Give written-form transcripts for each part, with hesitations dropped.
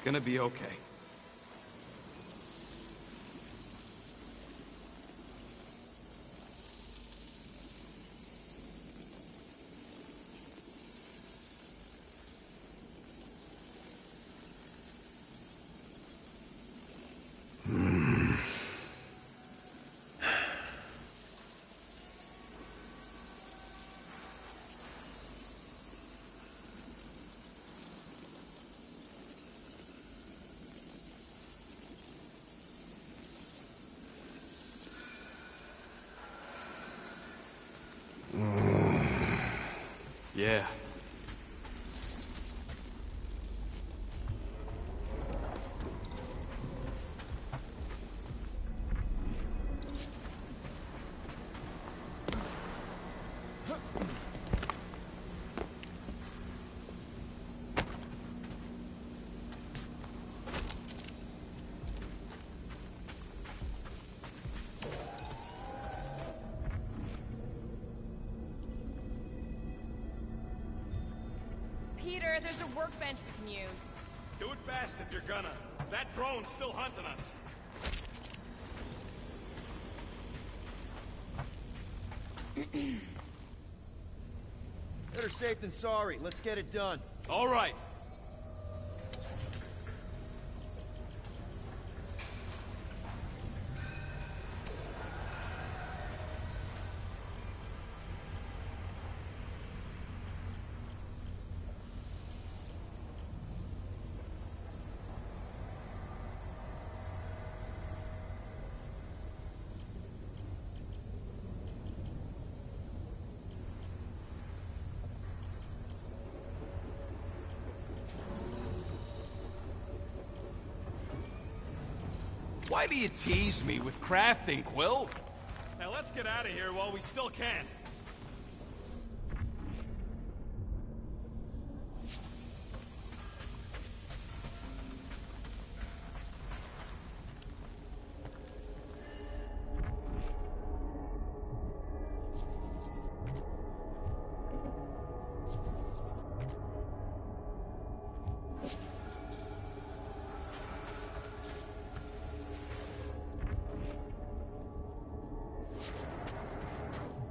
gonna be okay. Yeah. Peter, there's a workbench we can use. Do it fast if you're gonna. That drone's still hunting us. Better safe than sorry. Let's get it done. All right. Why do you tease me with crafting, Quill? Now let's get out of here while we still can.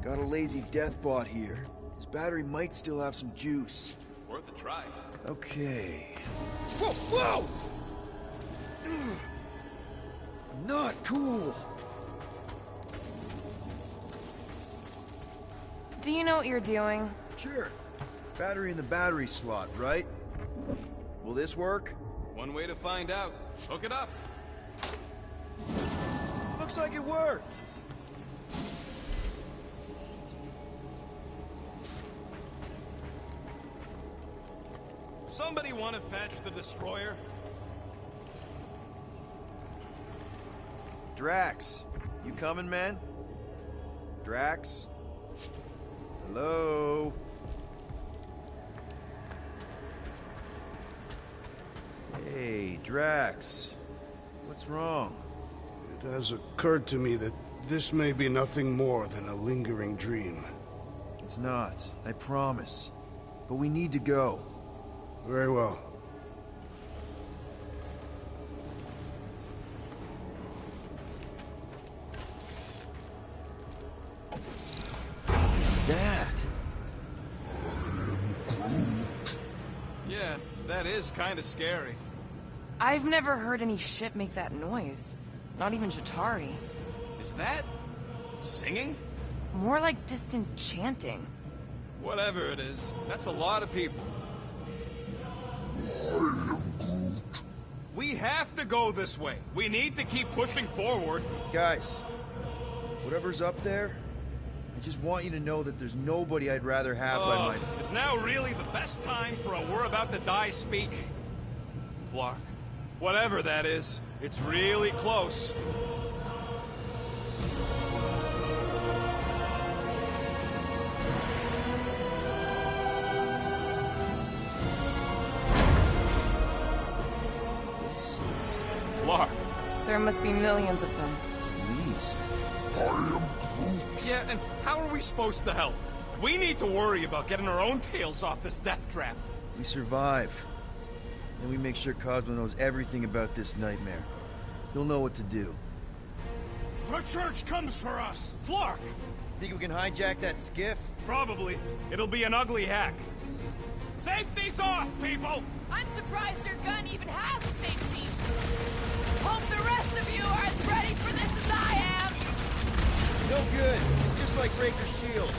Got a lazy death bot here. His battery might still have some juice. Worth a try. Okay. Whoa! Whoa! Not cool. Do you know what you're doing? Sure. Battery in the battery slot, right? Will this work? One way to find out. Hook it up. Looks like it worked. Somebody want to fetch the destroyer? Drax, you coming, man? Drax? Hello? Hey, Drax. What's wrong? It has occurred to me that this may be nothing more than a lingering dream. It's not, I promise. But we need to go. Very well. What's that? Yeah, that is kind of scary. I've never heard any ship make that noise. Not even Jatari. Is that singing? More like distant chanting. Whatever it is, that's a lot of people. We have to go this way. We need to keep pushing forward. Guys, whatever's up there, I just want you to know that there's nobody I'd rather have by my... Is now really the best time for a we're about to die speech? Flark. Whatever that is, it's really close. This is... Flark. There must be millions of them. at least. Yeah, and how are we supposed to help? We need to worry about getting our own tails off this death trap. We survive. Then we make sure Cosmo knows everything about this nightmare. He'll know what to do. The church comes for us! Flark! Think we can hijack that skiff? Probably. It'll be an ugly hack. Safety's off, people! I'm surprised your gun even has safety. Hope the rest of you are as ready for this as I am. No good. It's just like Breaker's shield.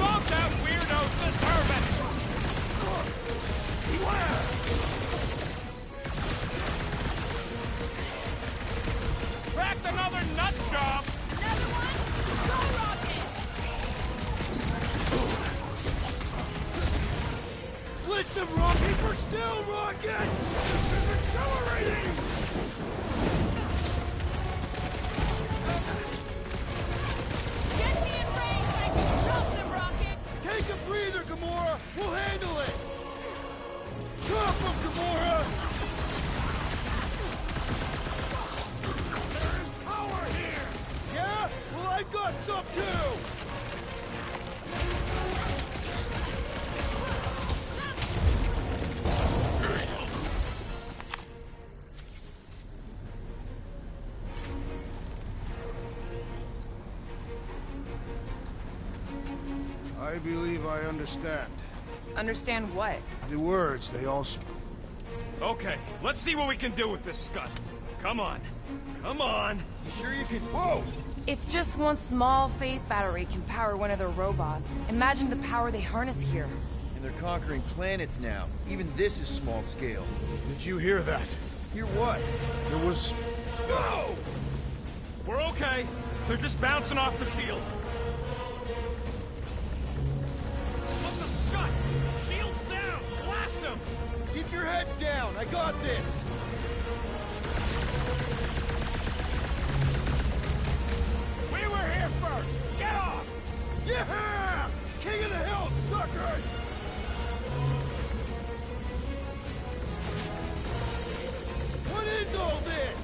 Stop that weirdo's deserve it! Beware! Cracked another nut job! Another one? Go, Rocket! Blitz him, Rocket! We're still Rocket! This is accelerating! Get me in range and I can chop them, Rocket! Take a breather, Gamora! We'll handle it! Chop him, Gamora! There is power here! Yeah? Well, I got some too! I believe I understand. Understand what? The words they all speak. Okay, let's see what we can do with this scud. Come on. Come on! You sure you can... Whoa! If just one small faith battery can power one of their robots, imagine the power they harness here. And they're conquering planets now. Even this is small scale. Did you hear that? Hear what? There was... No! We're okay. They're just bouncing off the shield. Look, the scud! Shield's down! Blast them! Keep your heads down! I got this! We were here first! Get off! Yeah! King of the Hill, suckers! What is all this?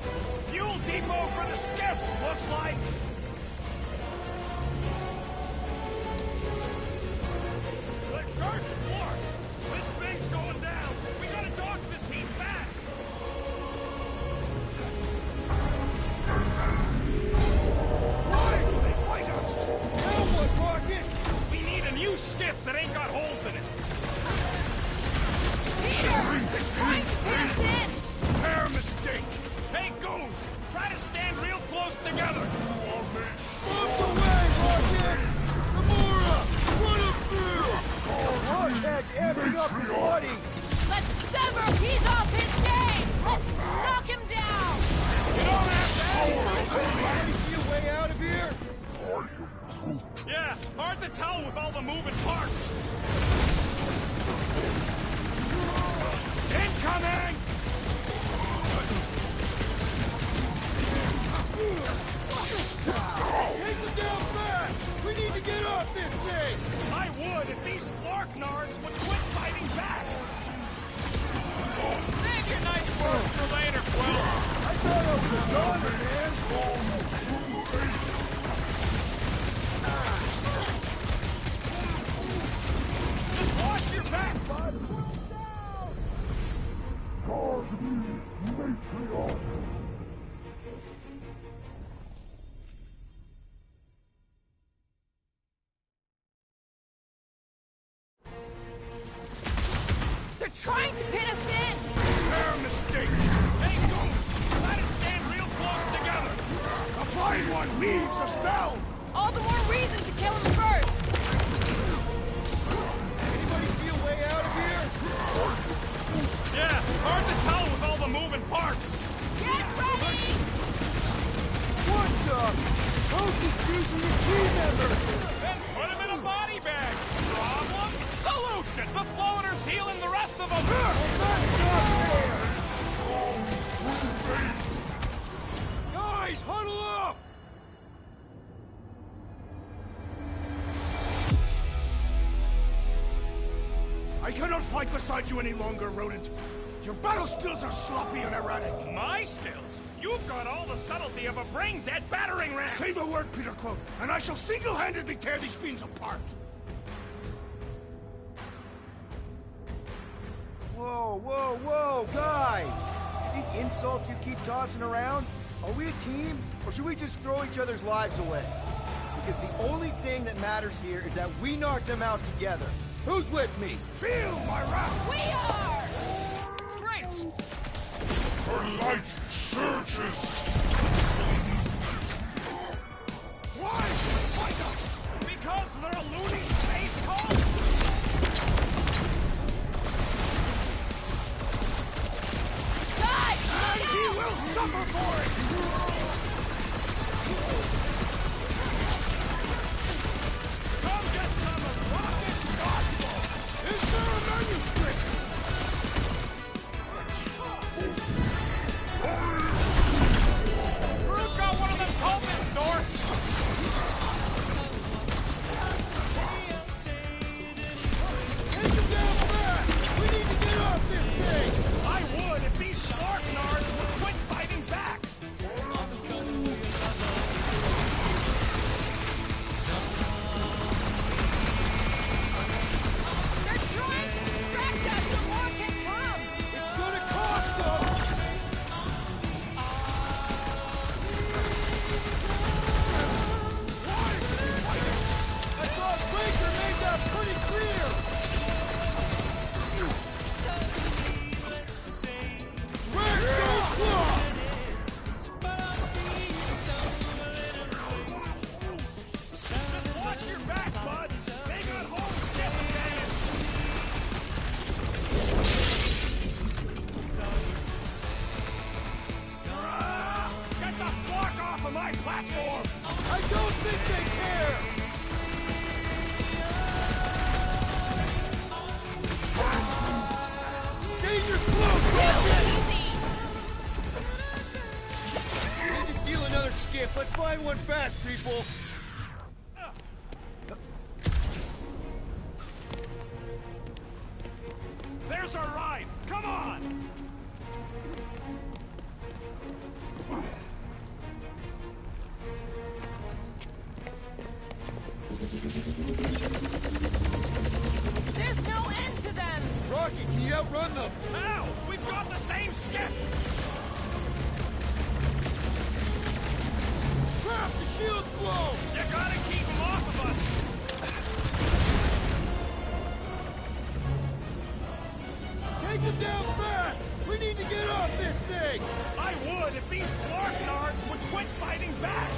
Fuel depot for the skiffs, looks like! The church floor! This thing's going down! We gotta dock this heat fast! Why do they fight us? Now what, Rocket? We need a new skiff that ain't got holes in it! Peter! They're trying to pin us in! Fair mistake! Hey, Goons! Try to stand real close together! Bombs away, Rocket! Gamora! Run him through! Rocket's amping up his buddies! Let's sever Keys off his game! Let's knock him down! You don't have to Can you see a way out of here? Yeah, hard to tell with all the moving parts. Incoming! Take them down fast! We need to get off this thing! I would if these Flark nards would quit fighting back. Save your nice words for later, Quill. I thought I was a goner, man! Just watch your back, bud. They're trying to pin us in! Fair mistake. Hey, Goons, try to stand real close together. The flying one weaves a spell! All the more reason to kill him first! Anybody see a way out of here? Yeah, hard to tell with all the moving parts. Get ready! What the? Coach is choosing his team members! Then put him in a body bag. Problem? Solution! The floater's healing the rest of them. Guys, huddle up! I cannot fight beside you any longer, rodent. Your battle skills are sloppy and erratic. My skills? You've got all the subtlety of a brain-dead battering ram! Say the word, Peter Quill, and I shall single-handedly tear these fiends apart. Whoa, guys! These insults you keep tossing around, are we a team, or should we just throw each other's lives away? Because the only thing that matters here is that we knock them out together. Who's with me? Feel my wrath! We are! Great! Her light surges! Why? Why not? Because they're a loony space cult? Die! And he will suffer for it! Come get some of Rocket's gospel! Is there a manuscript? We've got one of them cultist dorks! Take them down fast! We need to get off this thing! I would if these spark nards would quit fighting back! They're trying to distract us so more can come! It's gonna cost them! I thought Breaker made that pretty clear! We're so close! Just watch your back, bud! They got home shit advantage! Get the flock off of my platform! I don't think they care! Danger close, Rocket! Easy! Need to steal another skip, but find one fast, people! There's our ride! Come on! There's no end to them! Rocket, can you outrun them? Now! We've got the same skip! Crap, the shield's blown! You gotta keep them off of us! Take them down fast! We need to get off this thing! I would if these spark nards would quit fighting back!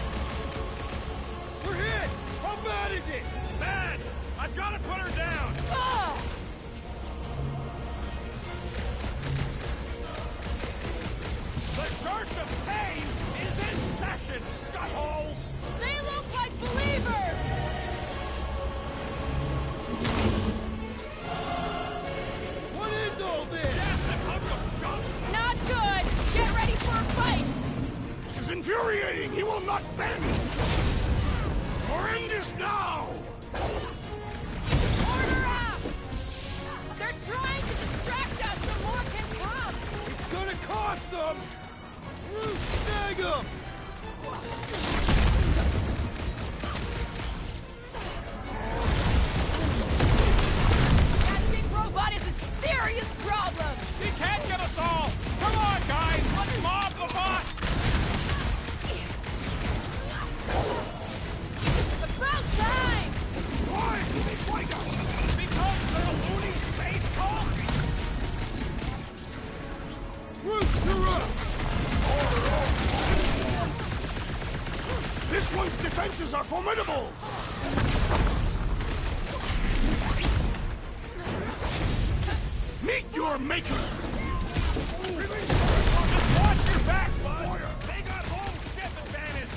We're hit! How bad is it? Bad! I've gotta put her down! Ugh! The Church of Pain is in session, scuttholes! They look like believers! What is all this? Just a hunk of junk! Not good! Get ready for a fight! This is infuriating! He will not bend! Your end is now! Order up! They're trying to distract us so more can come! It's gonna cost them! Root, snag them! That big robot is a serious problem! He can't get us all! Come on, guys! Let's mob the bot! About time! Why? Why not? Because they're a loony space cult? Root, you're up! This one's defenses are formidable! Meet your maker! Just watch your back, bud! They got home ship advantage!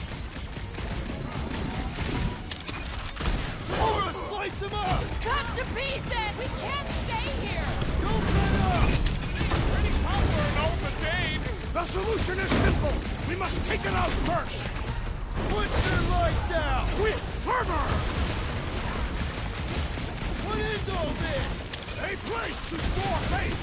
Or slice them up! Cut to pieces! We can't stay here! Don't let up! Pretty tough for an old machine! The solution is simple! We must take it out first! Put their lights out! With fervor! What is all this? A place to store faith!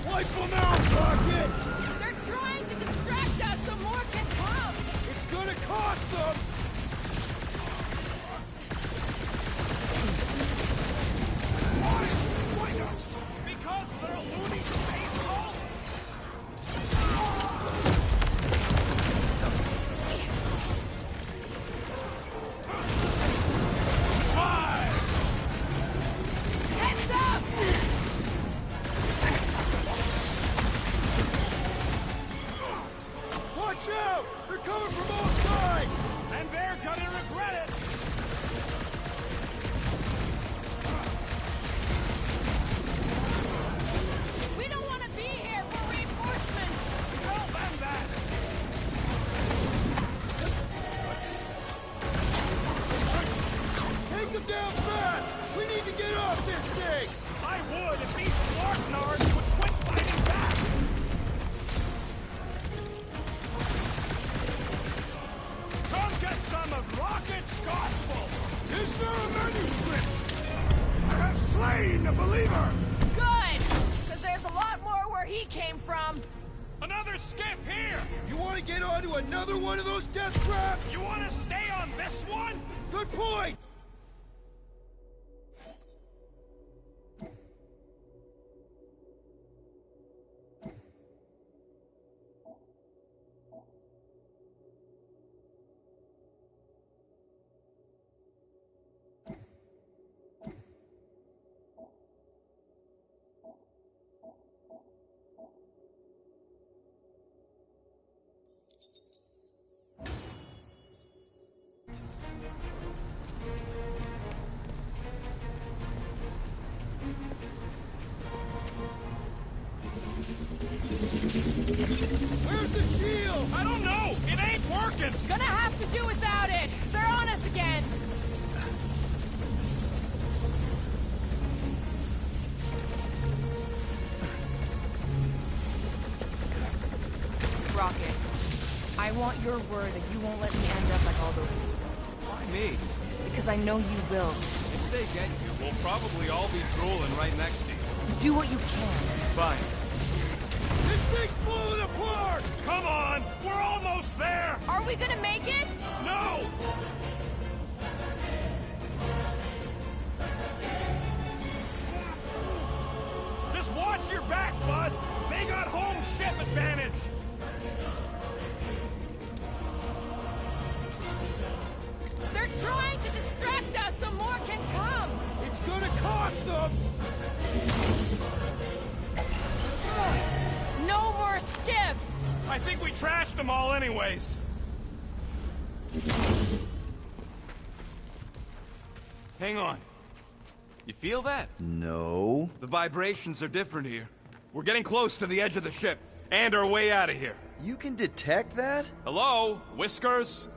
Wipe them out, Rocket! They're trying to distract us so more can come! It's gonna cost them! get off this thing! I would if these Spartanards would quit fighting back! Come get some of Rocket's gospel! Is there a manuscript? I have slain the believer! Good! Because there's a lot more where he came from. Another skiff here! You want to get onto another one of those death traps? You want to stay on this one? Good point! Where's the shield? I don't know! It ain't working! Gonna have to do without it. They're on us again. Rocket, I want your word that you won't let me end up like all those people. Why me? Because I know you will. If they get you, we'll probably all be drooling right next to you. Do what you can. Fine. This thing's falling apart! Come on! We're almost there! Are we gonna make it? No! Just watch your back, bud! They got home ship advantage! They're trying to distract us so more can come. It's gonna cost them! No more skiffs. I think we trashed them all anyways. Hang on. You feel that? No. The vibrations are different here. We're getting close to the edge of the ship, and our way out of here. You can detect that? Hello? Whiskers?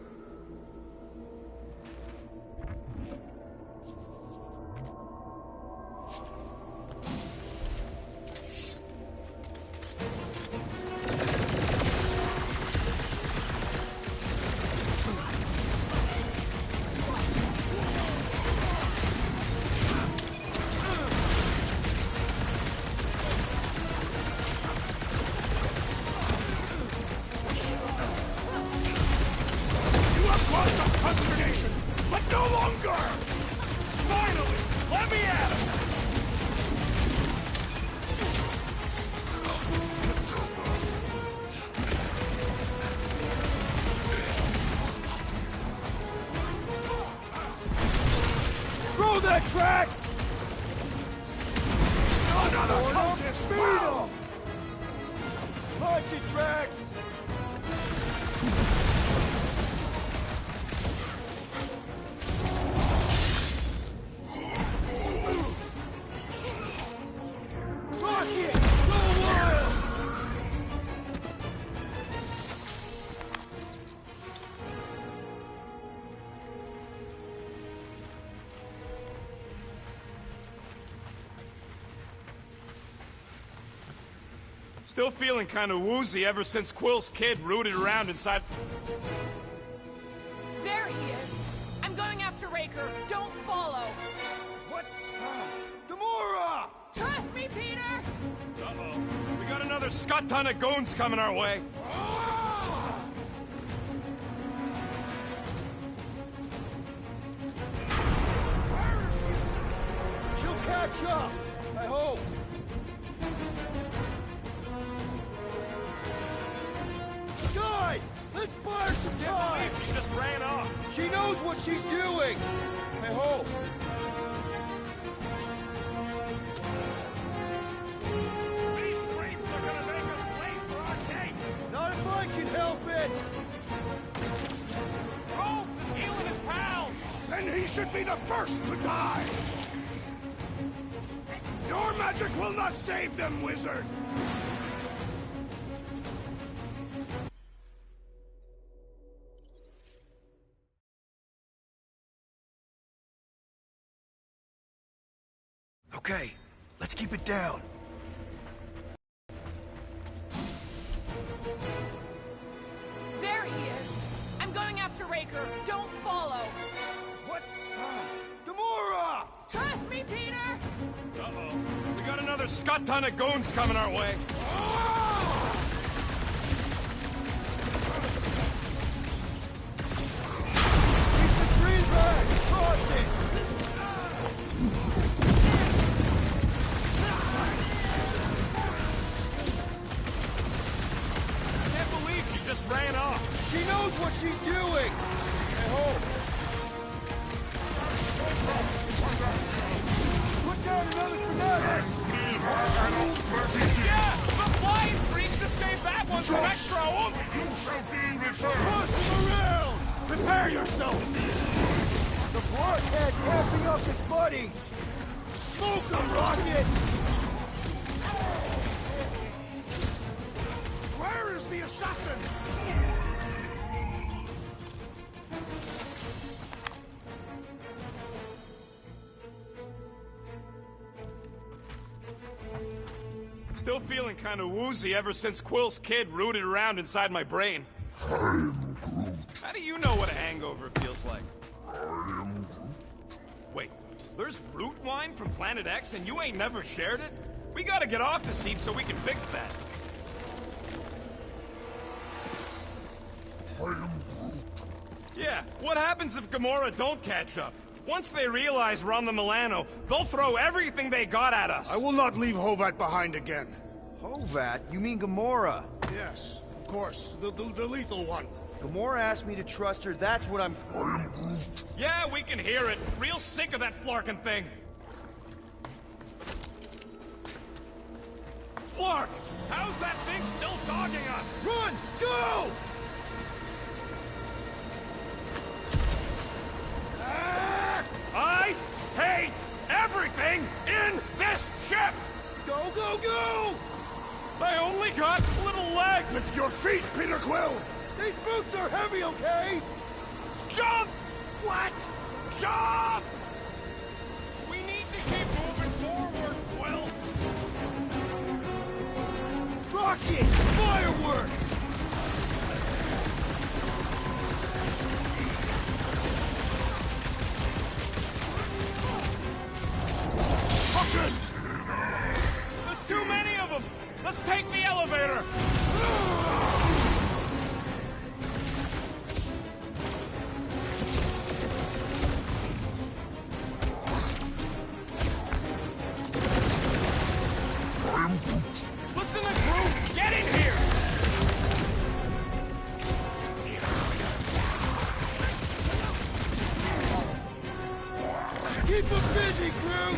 You have caused us consternation, but no longer! Finally! Let me at him! Throw that tracks! Another cultist fell! Punch it, tracks! Rocket! Go wild! Still feeling kind of woozy ever since Quill's kid rooted around inside... There he is. I'm going after Raker. Don't follow. What? Gamora! Trust me, Peter. Uh-oh. We got another scut ton of goons coming our way. She'll catch up, I hope. Guys, let's buy her some time. She just ran off. She knows what she's doing. I hope. These creeps are gonna make us late for our date. Not if I can help it. Rhodes is healing his pals. Then he should be the first to die! Your magic will not save them, wizard! Okay, let's keep it down. There he is. I'm going after Raker. Don't follow. What? Gamora! Trust me, Peter! Uh-oh. We got another scut ton of goons coming our way. It's a greenback! Cross it! I can't believe she just ran off. She knows what she's doing! I hope. Put down another fanatic! Yeah! The flying freak just gave that one some extra oomph! Push him around! Prepare yourself! The blockhead's camping up his buddies! Smoke them, Rocket! Where is the assassin? Still feeling kind of woozy ever since Quill's kid rooted around inside my brain. I'm Groot. How do you know what a hangover feels like? I am Groot. Wait, there's root wine from Planet X and you ain't never shared it? We gotta get off the seat so we can fix that. I am Groot. Yeah, what happens if Gamora don't catch up? Once they realize we're on the Milano, they'll throw everything they got at us. I will not leave Hovat behind again. Hovat? You mean Gamora? Yes, of course. The lethal one. Gamora asked me to trust her, that's what I'm... I am Groot. Yeah, we can hear it. Real sick of that Flarkin thing. Flark! How's that thing still dogging us? Run! Go! I hate everything in this ship! Go, go, go! I only got little legs! Lift your feet, Peter Quill! These boots are heavy, okay? Jump! What? Jump! We need to keep moving forward, Quill! Rocket! Fireworks! There's too many of them! Let's take the elevator! I am Groot. Listen to Groot! Get in here! Keep them busy, crew!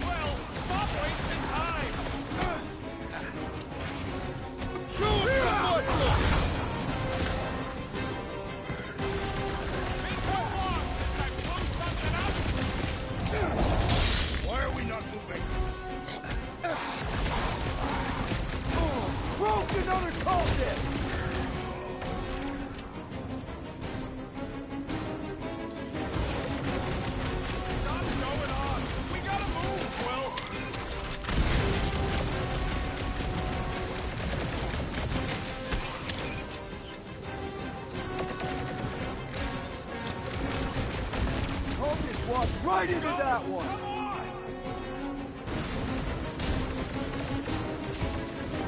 Well, stop wasting time! Show him some muscle! Been so long since I blew something up! Why are we not moving? Broke another cultist! Stop going on! We gotta move, Quill! Cultist walked right into that one! Come on!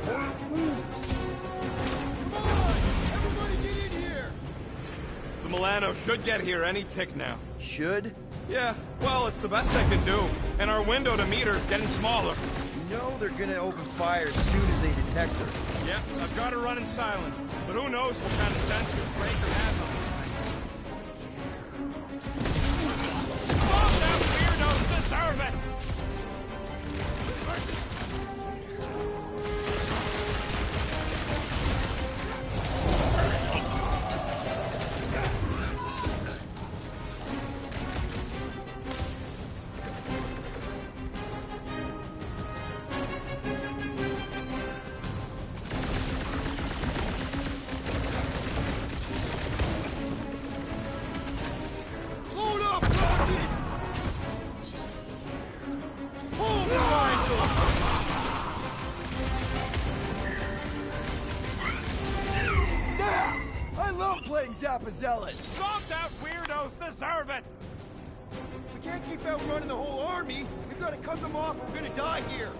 I am Groot. Come on! Everybody get in here! The Milano should get here any tick now. Should? Yeah, well, it's the best I can do. And our window to meet her is getting smaller. You know they're gonna open fire as soon as they detect her. Yep, I've got her running silent. But who knows what kind of sensors Breaker has on this thing. Oh, that weirdos deserve it! Load love playing Zappa Zealot! Zombed out weirdos deserve it! We can't keep outrunning the whole army! We've got to cut them off or we're gonna die here!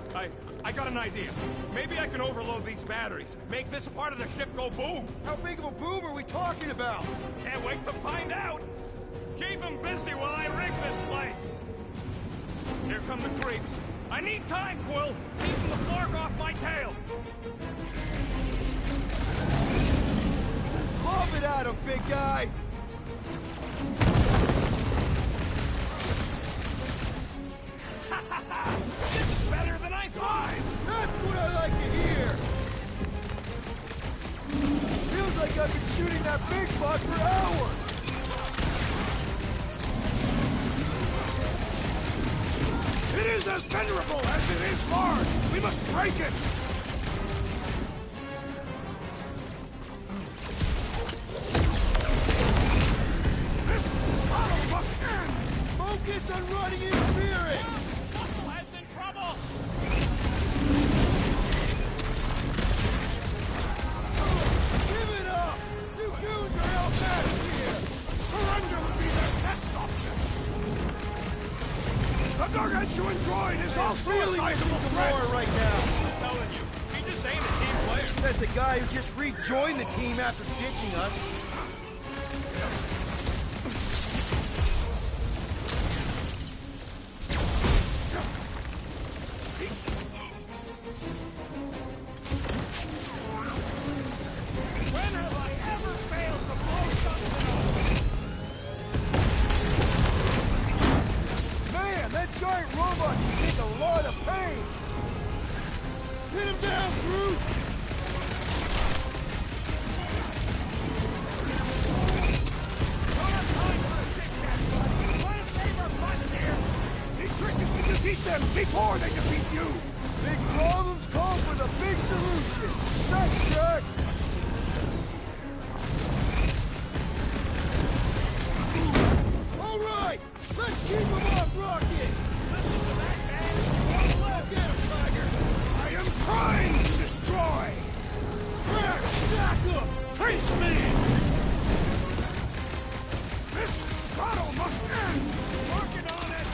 I got an idea. Maybe I can overload these batteries. Make this part of the ship go boom. How big of a boom are we talking about? Can't wait to find out. Keep them busy while I rig this place. Here come the creeps. I need time, Quill. Keeping the flark off my tail. Lob it at him, big guy! This is better than I thought! That's what I like to hear! Feels like I've been shooting that big buck for hours! It is as venerable as it is large! We must break it! This battle must end! Focus on running interference! Musclehead's in trouble! Give it up! You dudes are outmatched here! Surrender would be their best option! The gargantuan droid is also a Really sizable missing threat! Gamora right now! I'm telling you, he just ain't a team player. Says the guy who just rejoined the team after ditching us. When have I ever failed to blow something up? Man, that giant robot can take a lot of pain! Hit him down, Groot! The trick is to defeat them before they defeat you! Big problems call for the big solution! Thanks, Drax! All right! Let's keep him off Rocket! Listen to that, man. One left. Get him, Tiger! I am trying to destroy! Drax, sack him! Face me! This battle must end! Working on it.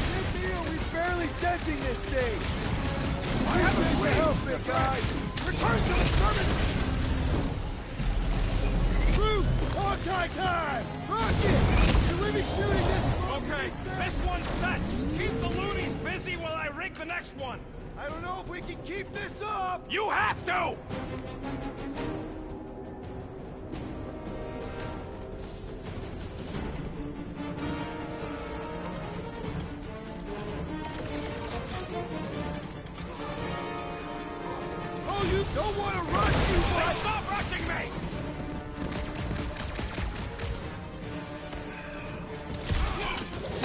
Big deal, we're barely denting this stage! I have a Use the help, swing! big guy! Return to the skirmish! Groot, time! Rocket! Should we be shooting this? Okay, this one's set. Keep the loonies busy while I rig the next one. I don't know if we can keep this up! You have to! Oh, you don't want to rush, you Hey, butt! stop rushing me!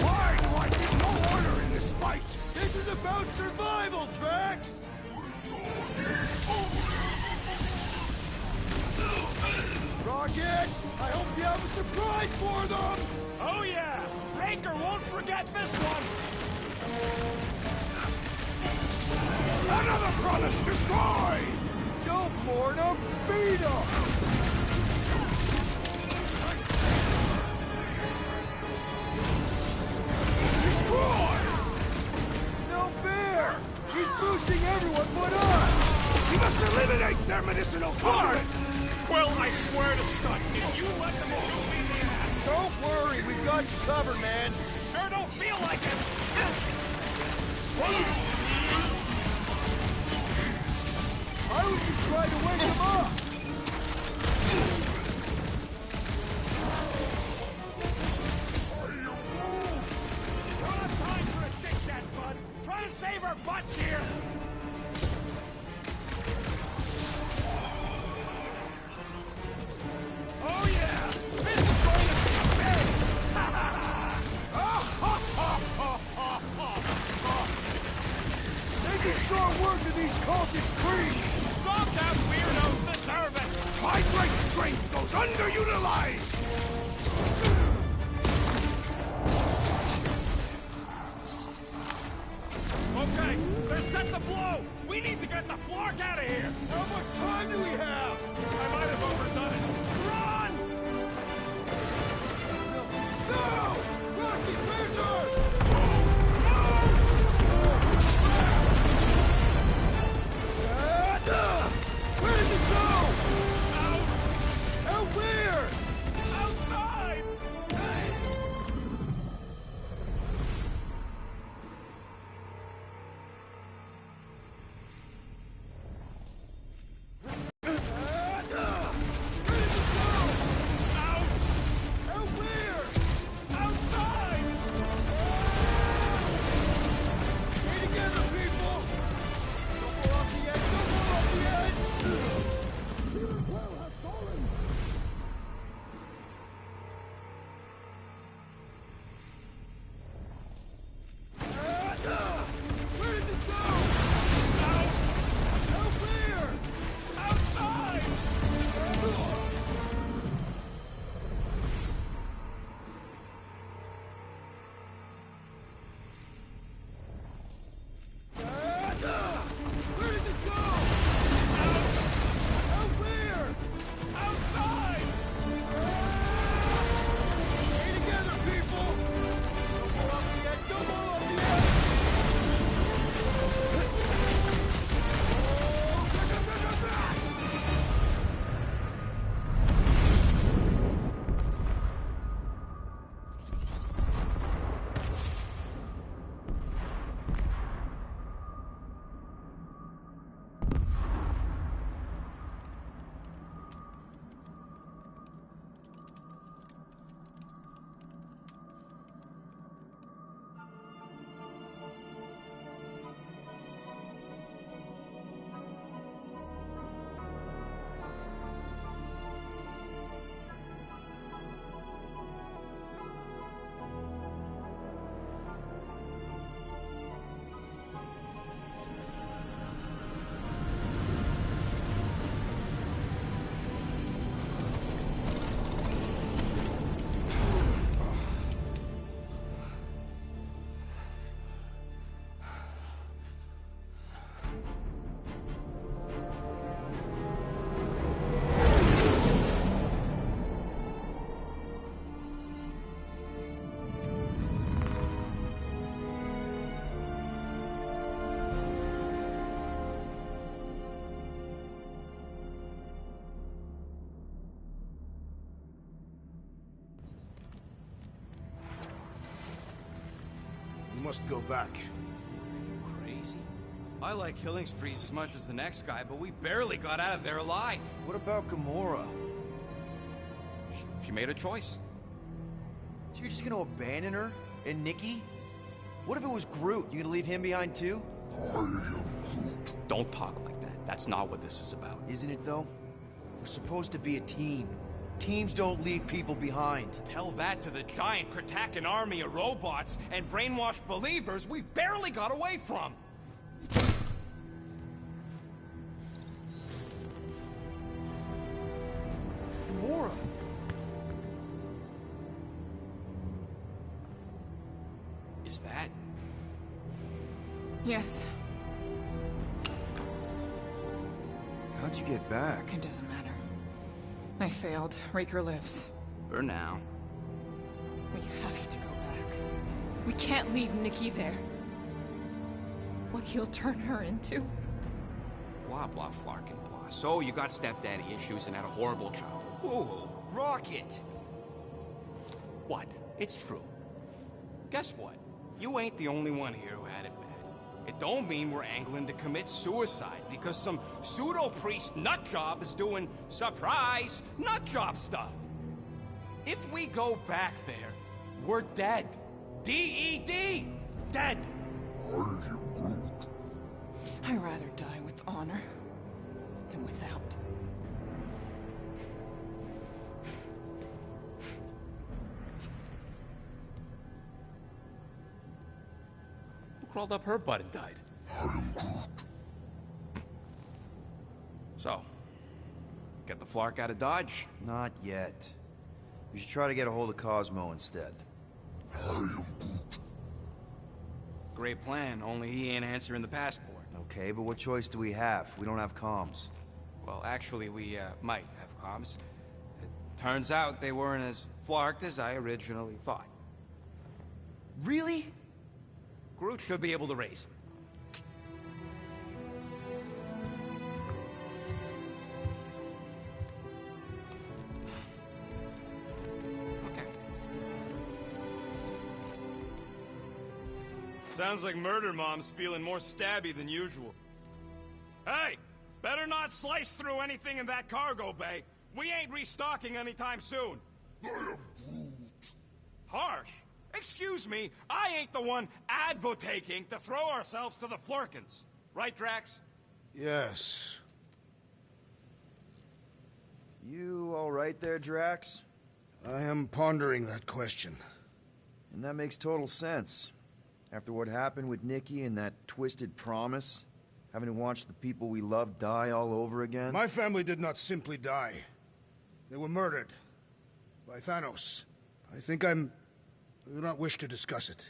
Why do I feel no order in this fight? This is about survival, Drax! Rocket, I hope you have a surprise for them! Oh yeah! Raker won't forget this one! Another promise destroyed! Don't mourn him, beat him! Destroy! No fair! He's boosting everyone but us! We must eliminate their medicinal tolerance! Well, I swear to stunt, if you let them shoot me in the ass, Don't worry, we've got you covered, man! sure don't feel like it! Why would you try to wake him up? Don't have time for a chit-chat, bud! Try to save our butts here! Oh yeah! This is going to be big! Ha ha ha! Making short work of these cultist creeps! Stop that weirdos deserve it! My great strength goes underutilized! Okay, they're set to blow! We need to get the flark out of here! How much time do we have? I might have overdone it. Run! must go back. Are you crazy? I like killing sprees as much as the next guy, but we barely got out of there alive. What about Gamora? She made a choice. So you're just gonna abandon her? And Nikki? What if it was Groot? You gonna leave him behind too? I am Groot. Don't talk like that. That's not what this is about. Isn't it though? We're supposed to be a team. Teams don't leave people behind. Tell that to the giant Kratakan army of robots and brainwashed believers we barely got away from. Gamora! Is that? Yes, How'd you get back? it doesn't matter. I failed. Raker lives. For now. We have to go back. We can't leave Nikki there. What he'll turn her into? Blah, blah, flark and blah. So you got stepdaddy issues and had a horrible childhood. Ooh. Rocket! What? It's true. Guess what? You ain't the only one here who had it bad. It don't mean we're angling to commit suicide because some pseudo-priest nutjob is doing surprise nutjob stuff. If we go back there, we're dead. D-E-D! Dead! I am Groot. I'd rather die with honor than without. Who crawled up her butt and died? I am Groot. So, get the flark out of Dodge? Not yet. We should try to get a hold of Cosmo instead. I am Groot. Great plan, only he ain't answering the passport. Okay, but what choice do we have? We don't have comms. Well, actually, we might have comms. It turns out they weren't as flarked as I originally thought. Really? Groot should be able to raise him. Okay. Sounds like Murder Mom's feeling more stabby than usual. Hey! Better not slice through anything in that cargo bay. We ain't restocking anytime soon. I am Groot. Harsh? Excuse me, I ain't the one advocating to throw ourselves to the Flurkins. Right, Drax? Yes. You alright there, Drax? I am pondering that question. And that makes total sense. After what happened with Nikki and that twisted promise, having to watch the people we love die all over again. My family did not simply die. They were murdered. By Thanos. I do not wish to discuss it.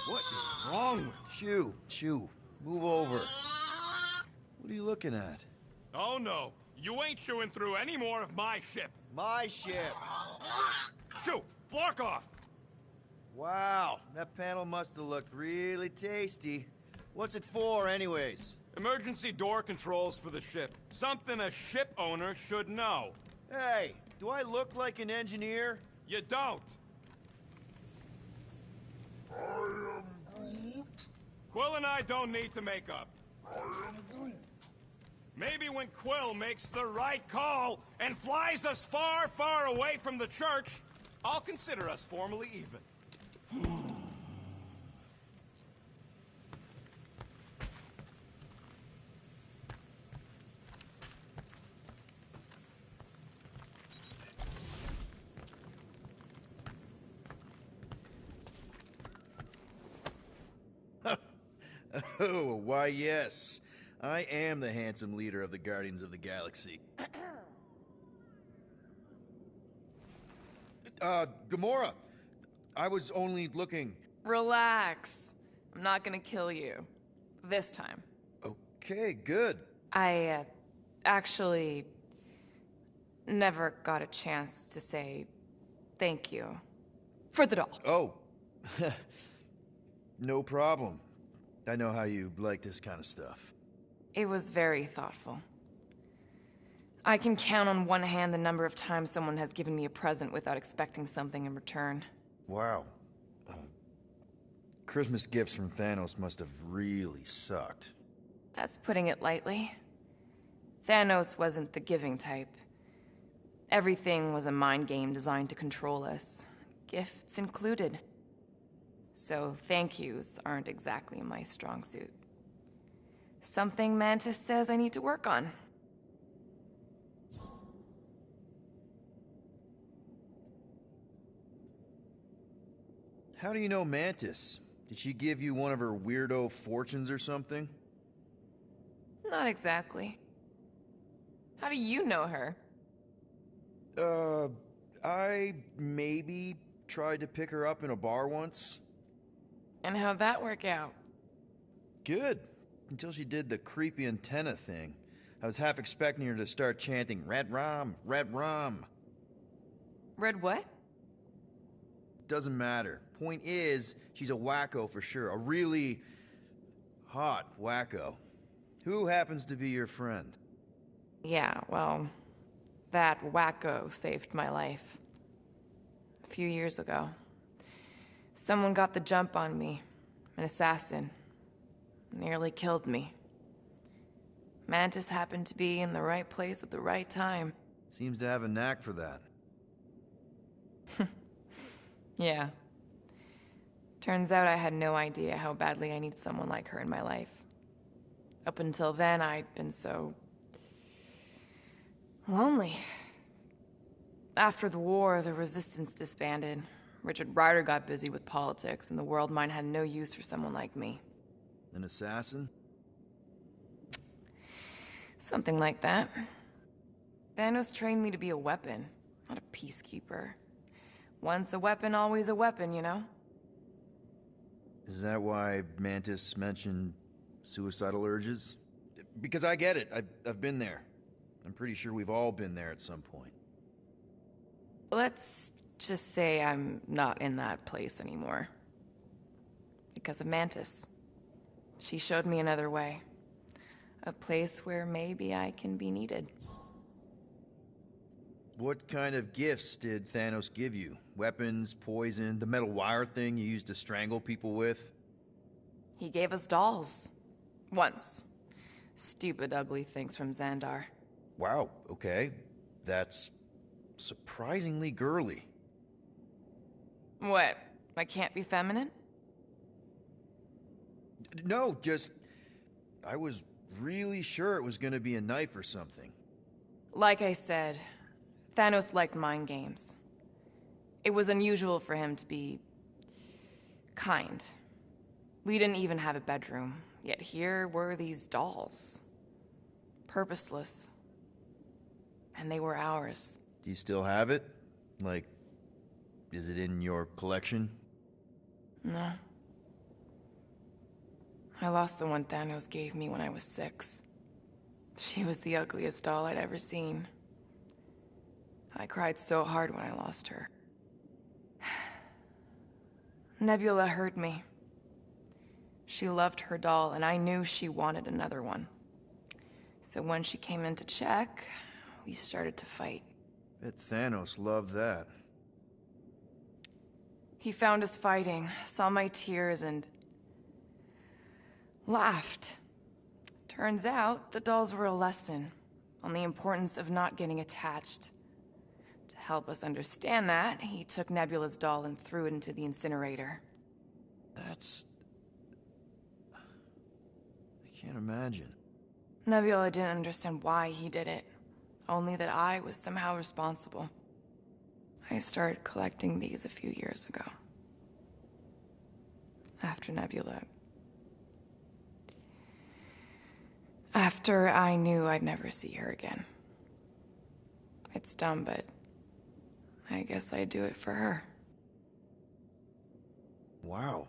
What is wrong with you? Chew, move over. What are you looking at? Oh no, you ain't chewing through any more of my ship. My ship! Shoo, Flark off! Wow, that panel must have looked really tasty. What's it for, anyways? Emergency door controls for the ship. Something a ship owner should know. Hey, do I look like an engineer? You don't. I am Groot. Quill and I don't need to make up. I am Groot. Maybe when Quill makes the right call and flies us far, far away from the church, I'll consider us formally even. Oh, why yes. I am the handsome leader of the Guardians of the Galaxy. Gamora, I was only looking. Relax. I'm not gonna kill you. This time. Okay, good. I, actually never got a chance to say thank you. For the doll. Oh, no problem. I know how you like this kind of stuff. It was very thoughtful. I can count on one hand the number of times someone has given me a present without expecting something in return. Wow. Christmas gifts from Thanos must have really sucked. That's putting it lightly. Thanos wasn't the giving type. Everything was a mind game designed to control us, gifts included. So thank yous aren't exactly my strong suit. Something Mantis says I need to work on. How do you know Mantis? Did she give you one of her weirdo fortunes or something? Not exactly. How do you know her? I maybe tried to pick her up in a bar once. And how'd that work out? Good. Until she did the creepy antenna thing. I was half expecting her to start chanting, "Red rum, red rum." Red what? Doesn't matter. Point is, she's a wacko for sure. A really hot wacko. Who happens to be your friend? Yeah, well, that wacko saved my life. A few years ago. Someone got the jump on me. An assassin. Nearly killed me. Mantis happened to be in the right place at the right time. Seems to have a knack for that. Yeah. Turns out I had no idea how badly I need someone like her in my life. Up until then, I'd been so lonely. After the war, the resistance disbanded. Richard Ryder got busy with politics, and the world mine had no use for someone like me. An assassin? Something like that. Thanos trained me to be a weapon, not a peacekeeper. Once a weapon, always a weapon, you know? Is that why Mantis mentioned suicidal urges? Because I get it. I've been there. I'm pretty sure we've all been there at some point. Let's just say I'm not in that place anymore. Because of Mantis. She showed me another way. A place where maybe I can be needed. What kind of gifts did Thanos give you? Weapons, poison, the metal wire thing you used to strangle people with? He gave us dolls. Once. Stupid, ugly things from Xandar. Wow, okay. That's surprisingly girly. What? I can't be feminine? No, just... I was really sure it was gonna be a knife or something. Like I said, Thanos liked mind games. It was unusual for him to be kind. We didn't even have a bedroom, yet here were these dolls. Purposeless. And they were ours. Do you still have it? Like, is it in your collection? No. I lost the one Thanos gave me when I was 6. She was the ugliest doll I'd ever seen. I cried so hard when I lost her. Nebula hurt me. She loved her doll, and I knew she wanted another one. So when she came in to check, we started to fight. Bet Thanos loved that. He found us fighting, saw my tears, and laughed. Turns out, the dolls were a lesson on the importance of not getting attached. To help us understand that, he took Nebula's doll and threw it into the incinerator. That's... I can't imagine. Nebula didn't understand why he did it, only that I was somehow responsible. I started collecting these a few years ago. After Nebula. After I knew I'd never see her again. It's dumb, but I guess I'd do it for her. Wow.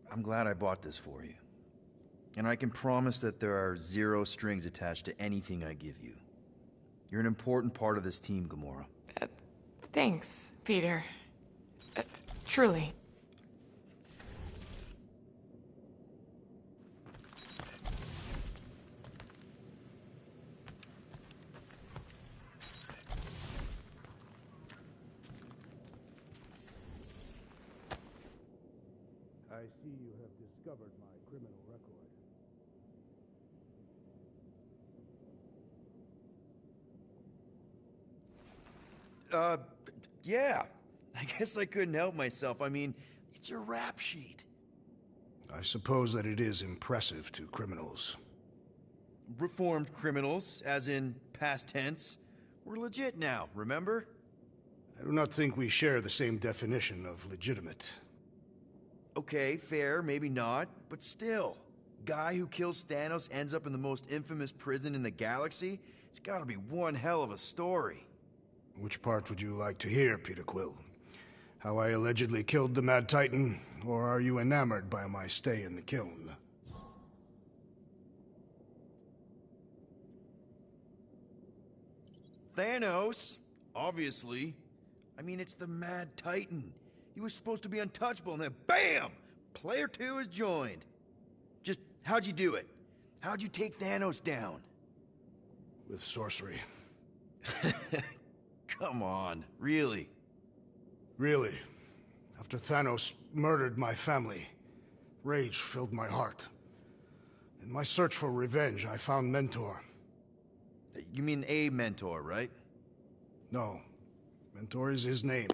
I'm glad I bought this for you. And I can promise that there are 0 strings attached to anything I give you. You're an important part of this team, Gamora. Thanks, Peter. Truly. I see you have discovered my criminal record. Yeah. I guess I couldn't help myself. I mean, it's your rap sheet. I suppose that it is impressive to criminals. Reformed criminals, as in past tense. We're legit now, remember? I do not think we share the same definition of legitimate. Okay, fair, maybe not, but still. Guy who kills Thanos ends up in the most infamous prison in the galaxy? It's gotta be one hell of a story. Which part would you like to hear, Peter Quill? How I allegedly killed the Mad Titan, or are you enamored by my stay in the kiln? Thanos, obviously. I mean, it's the Mad Titan. He was supposed to be untouchable, and then BAM! Player 2 is joined. Just, how'd you do it? How'd you take Thanos down? With sorcery. Come on, really? Really. After Thanos murdered my family, rage filled my heart. In my search for revenge, I found Mentor. You mean a mentor, right? No. Mentor is his name.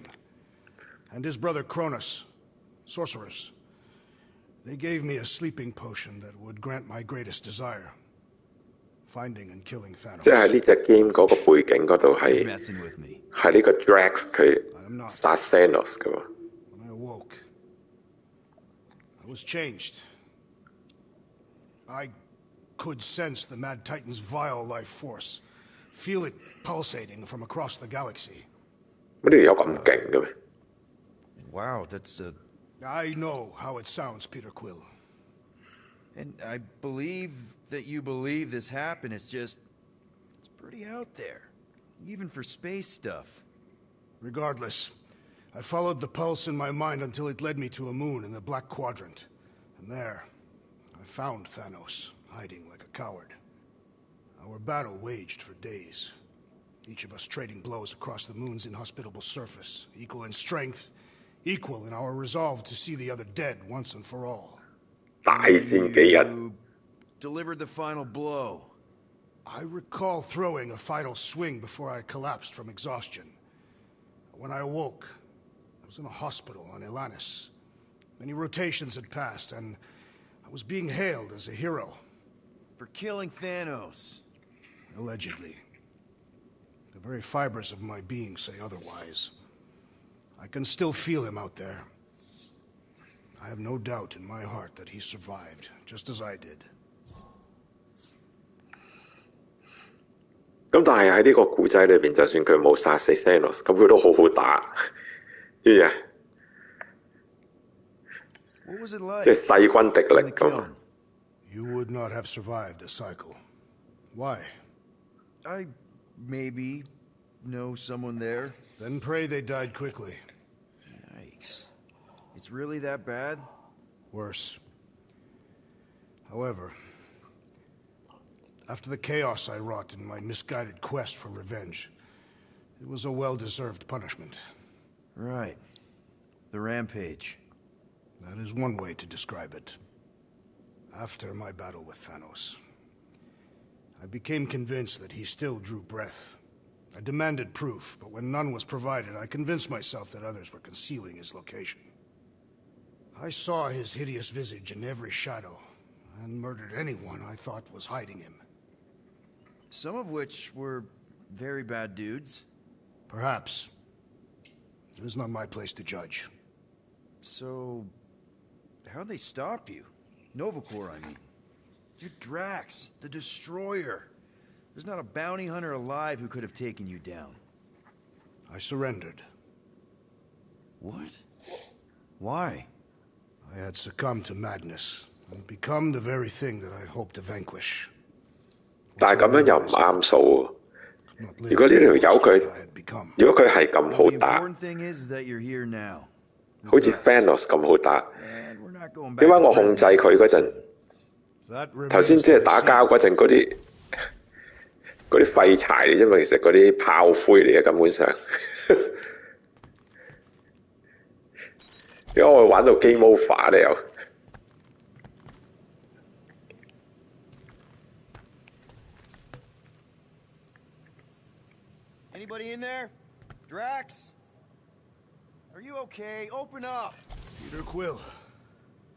And his brother Cronus, sorcerers. They gave me a sleeping potion that would grant my greatest desire. Finding and killing Thanos. 即係呢隻 game 嗰個背景嗰度係 Messing with me. 係呢個 Drax 佢 I am not. 殺 Thanos 嘅喎。 When I awoke, I was changed. I could sense the Mad Titan's vile life force, feel it pulsating from across the galaxy. 乜呢條友咁勁嘅咩？ Wow, that's I know how it sounds, Peter Quill. And I believe that you believe this happened. It's just, it's pretty out there. Even for space stuff. Regardless, I followed the pulse in my mind until it led me to a moon in the Black Quadrant. And there, I found Thanos, hiding like a coward. Our battle waged for days. Each of us trading blows across the moon's inhospitable surface, equal in strength, equal in our resolve to see the other dead once and for all. 大戰幾日？ You delivered the final blow. I recall throwing a final swing before I collapsed from exhaustion. When I awoke, I was in a hospital on Atlantis. Many rotations had passed, and I was being hailed as a hero. For killing Thanos. Allegedly. The very fibers of my being say otherwise. I can still feel him out there. I have no doubt in my heart that he survived, just as I did. 咁但係喺呢個故仔裏邊，就算佢冇殺死 Thanos，咁佢都好好打，知唔知啊？ What was it like? 即係勢均力敵咁。 You would not have survived the cycle. Why? I maybe know someone there. Then pray they died quickly. Yikes. It's really that bad? Worse. However, after the chaos I wrought in my misguided quest for revenge, it was a well-deserved punishment. Right. The rampage. That is one way to describe it. After my battle with Thanos, I became convinced that he still drew breath. I demanded proof, but when none was provided, I convinced myself that others were concealing his location. I saw his hideous visage in every shadow, and murdered anyone I thought was hiding him. Some of which were very bad dudes. Perhaps. It is not my place to judge. So, how'd they stop you? Nova Corps, I mean. You're Drax, the Destroyer. There's not a bounty hunter alive who could have taken you down. I surrendered. What? Why? I had succumbed to madness, and become the very thing that I hoped to vanquish. 但係咁樣又唔啱數喎。 Not 如果呢條 live 友 the monster 佢 I had become. 如果佢係咁 The 好打， important thing is that you're here now. 好似 Thanos 咁好打， And we're not going back 點解 to 我控制 prison. 佢嗰陣， That 頭先 remains 即係 to 打 be 交 seen. 嗰陣嗰啲廢柴嚟啫嘛，其實嗰啲炮灰嚟嘅根本上。點解我會玩到 game over 咧又？ Anybody in there? Drax? Are you okay? Open up! Peter Quill.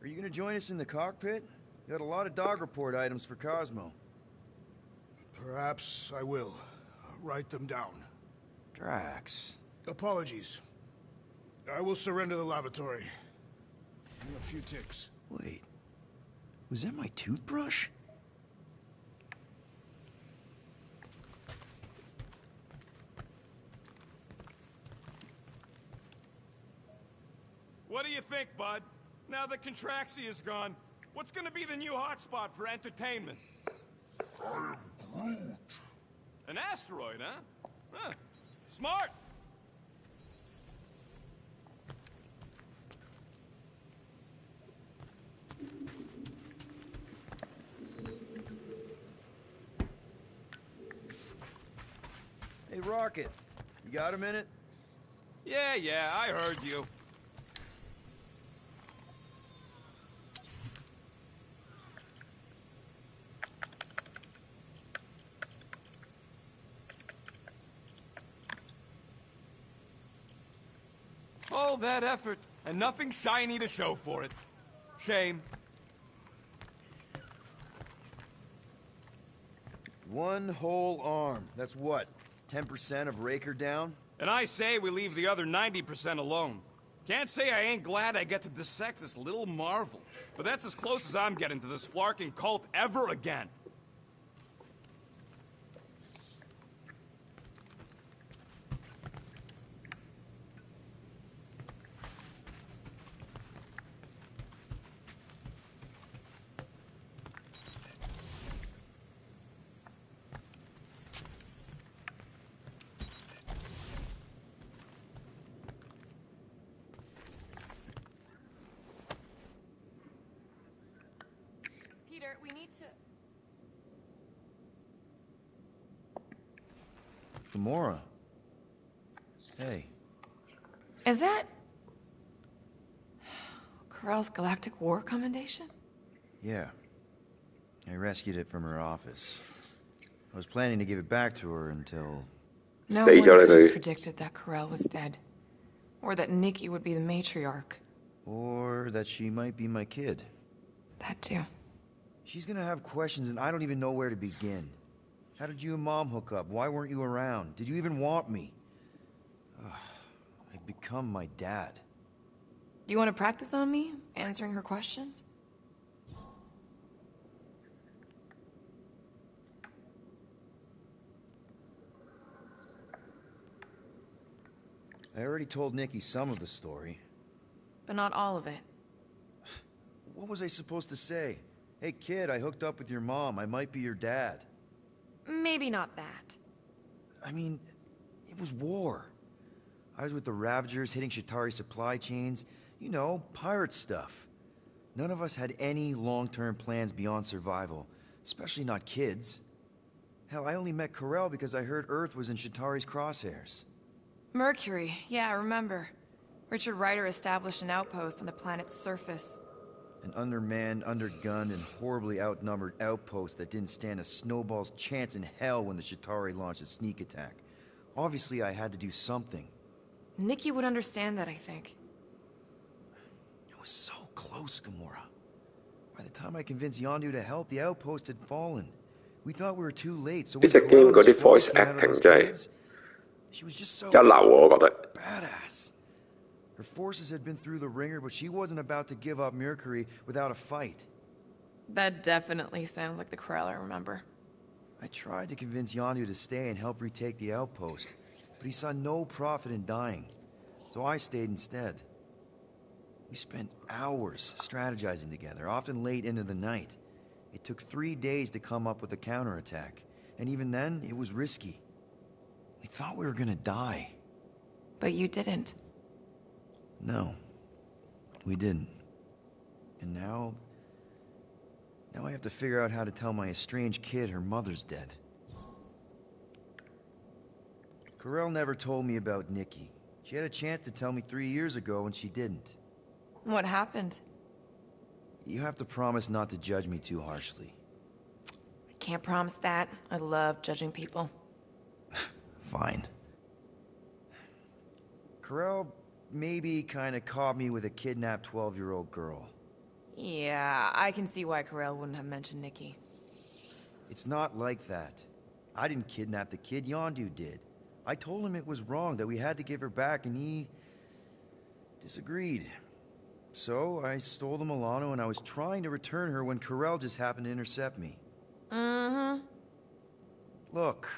Are you gonna join us in the cockpit? You got a lot of dog report items for Cosmo. Perhaps I will. Write them down. Drax. Apologies. I will surrender the lavatory. In a few ticks. Wait. Was that my toothbrush? What do you think, bud? Now that Contraxi is gone, what's gonna be the new hotspot for entertainment? I am Groot. An asteroid, huh? Huh. Smart! Hey, Rocket. You got a minute? Yeah, I heard you. All that effort, and nothing shiny to show for it. Shame. One whole arm. That's what? 10% of Raker down? And I say we leave the other 90% alone. Can't say I ain't glad I get to dissect this little marvel. But that's as close as I'm getting to this flarking cult ever again. Peter, we need to... Gamora. Hey. Is that... Corell's Galactic War Commendation? Yeah. I rescued it from her office. I was planning to give it back to her until... No Stay one could here, have predicted that Corell was dead. Or that Nikki would be the matriarch. Or that she might be my kid. That too. She's gonna have questions and I don't even know where to begin. How did you and Mom hook up? Why weren't you around? Did you even want me? I've become my dad. Do you want to practice on me, answering her questions? I already told Nikki some of the story. But not all of it. What was I supposed to say? Hey kid, I hooked up with your mom. I might be your dad. Maybe not that. I mean, it was war. I was with the Ravagers hitting Chitauri supply chains. You know, pirate stuff. None of us had any long-term plans beyond survival. Especially not kids. Hell, I only met Corell because I heard Earth was in Chitauri's crosshairs. Mercury, yeah, I remember. Richard Rider established an outpost on the planet's surface. An undermanned, undergunned, and horribly outnumbered outpost that didn't stand a snowball's chance in hell when the Chitauri launched a sneak attack. Obviously, I had to do something. Nikki would understand that, I think. It was so close, Gamora. By the time I convinced Yondu to help, the outpost had fallen. We thought we were too late, so when 呢隻 game Corell 嗰 and 啲 Squall voice came out of acting those 真係 caves, she was just so 一流喎，我覺得。 badass. Her forces had been through the ringer, but she wasn't about to give up Mercury without a fight. That definitely sounds like the Corell I remember. I tried to convince Yondu to stay and help retake the outpost, but he saw no profit in dying, so I stayed instead. We spent hours strategizing together, often late into the night. It took 3 days to come up with a counterattack, and even then, it was risky. We thought we were gonna die. But you didn't. No, we didn't. And now I have to figure out how to tell my estranged kid her mother's dead. Corell never told me about Nikki. She had a chance to tell me 3 years ago and she didn't. What happened? You have to promise not to judge me too harshly. I can't promise that. I love judging people. Fine. Corel maybe kinda caught me with a kidnapped 12-year-old girl. Yeah, I can see why Corel wouldn't have mentioned Nikki. It's not like that. I didn't kidnap the kid, Yondu did. I told him it was wrong, that we had to give her back, and he disagreed. So I stole the Milano, and I was trying to return her when Corel just happened to intercept me. Mm-hmm. Look,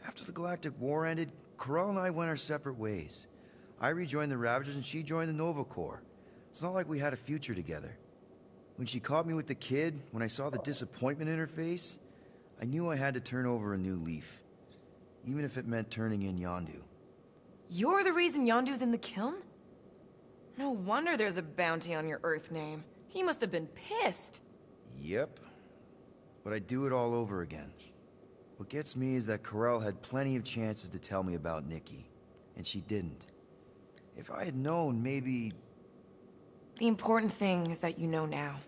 after the Galactic War ended, Corel and I went our separate ways. I rejoined the Ravagers and she joined the Nova Corps. It's not like we had a future together. When she caught me with the kid, when I saw the disappointment in her face, I knew I had to turn over a new leaf. Even if it meant turning in Yondu. You're the reason Yondu's in the kiln? No wonder there's a bounty on your Earth name. He must have been pissed. Yep. But I'd do it all over again. What gets me is that Corel had plenty of chances to tell me about Nikki, and she didn't. If I had known, maybe... The important thing is that you know now.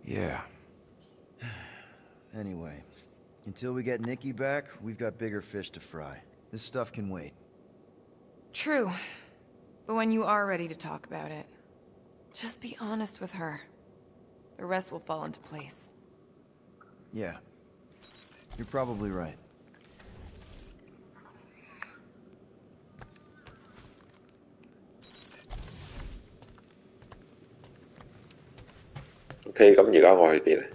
Yeah. Anyway, until we get Nikki back, we've got bigger fish to fry. This stuff can wait. True. But when you are ready to talk about it, just be honest with her. The rest will fall into place. Yeah. You're probably right. OK， 咁而家我去邊啊？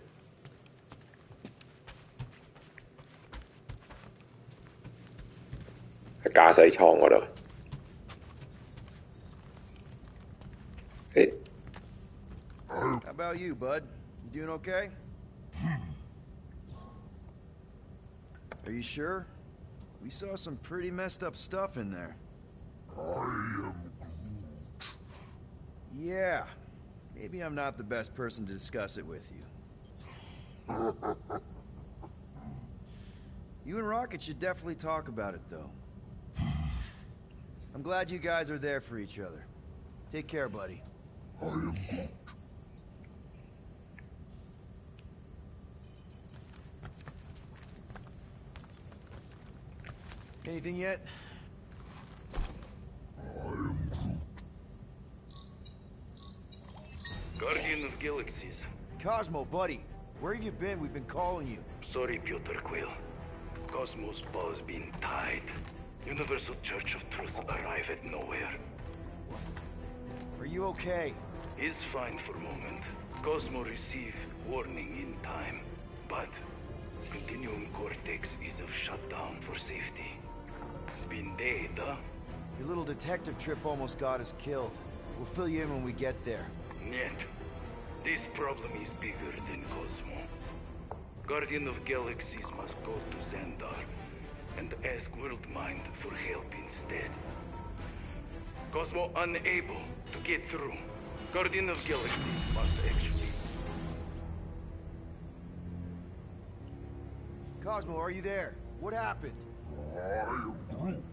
喺駕駛艙嗰度。誒。How about you, bud? You doing okay? Are you sure? We saw some pretty messed up stuff in there. I am Groot. Yeah. Maybe I'm not the best person to discuss it with you. You and Rocket should definitely talk about it, though. I'm glad you guys are there for each other. Take care, buddy. I am Groot. Anything yet? I am Groot. Guardian of Galaxies. Cosmo, buddy. Where have you been? We've been calling you. Sorry, Piotr Quill. Cosmos ball's been tied. Universal Church of Truth arrive at nowhere. Are you okay? Is fine for moment. Cosmo receive warning in time. But Continuum Cortex is of shutdown for safety. It's been dead, huh? Your little detective trip almost got us killed. We'll fill you in when we get there. Yet, this problem is bigger than Cosmo. Guardian of Galaxies must go to Xandar and ask Worldmind for help instead. Cosmo unable to get through. Guardian of Galaxies must actually... Cosmo, are you there? What happened? I am Groot.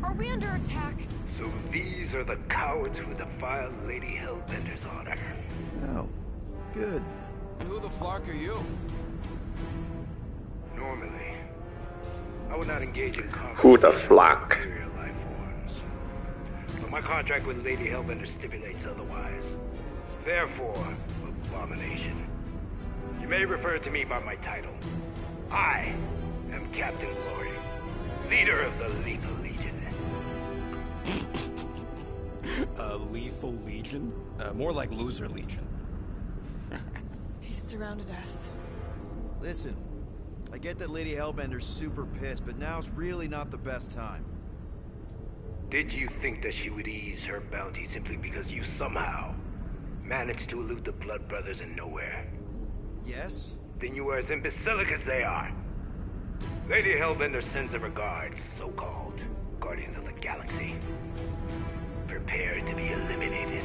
Are we under attack? So these are the cowards who defiled Lady Hellbender's honor. Oh, good. And who the flark are you? Normally, I would not engage in conflict Who the with flark? superior life forms. But my contract with Lady Hellbender stipulates otherwise. Therefore, abomination. You may refer to me by my title. I am Captain Glory, leader of the Lethal Legion. Lethal Legion? More like Loser Legion. He surrounded us. Listen, I get that Lady Hellbender's super pissed, but now's really not the best time. Did you think that she would ease her bounty simply because you somehow managed to elude the Blood Brothers in nowhere? Yes? Then you are as imbecilic as they are. Lady Hellbender sends her regards, so-called Guardians of the Galaxy. Prepare to be eliminated.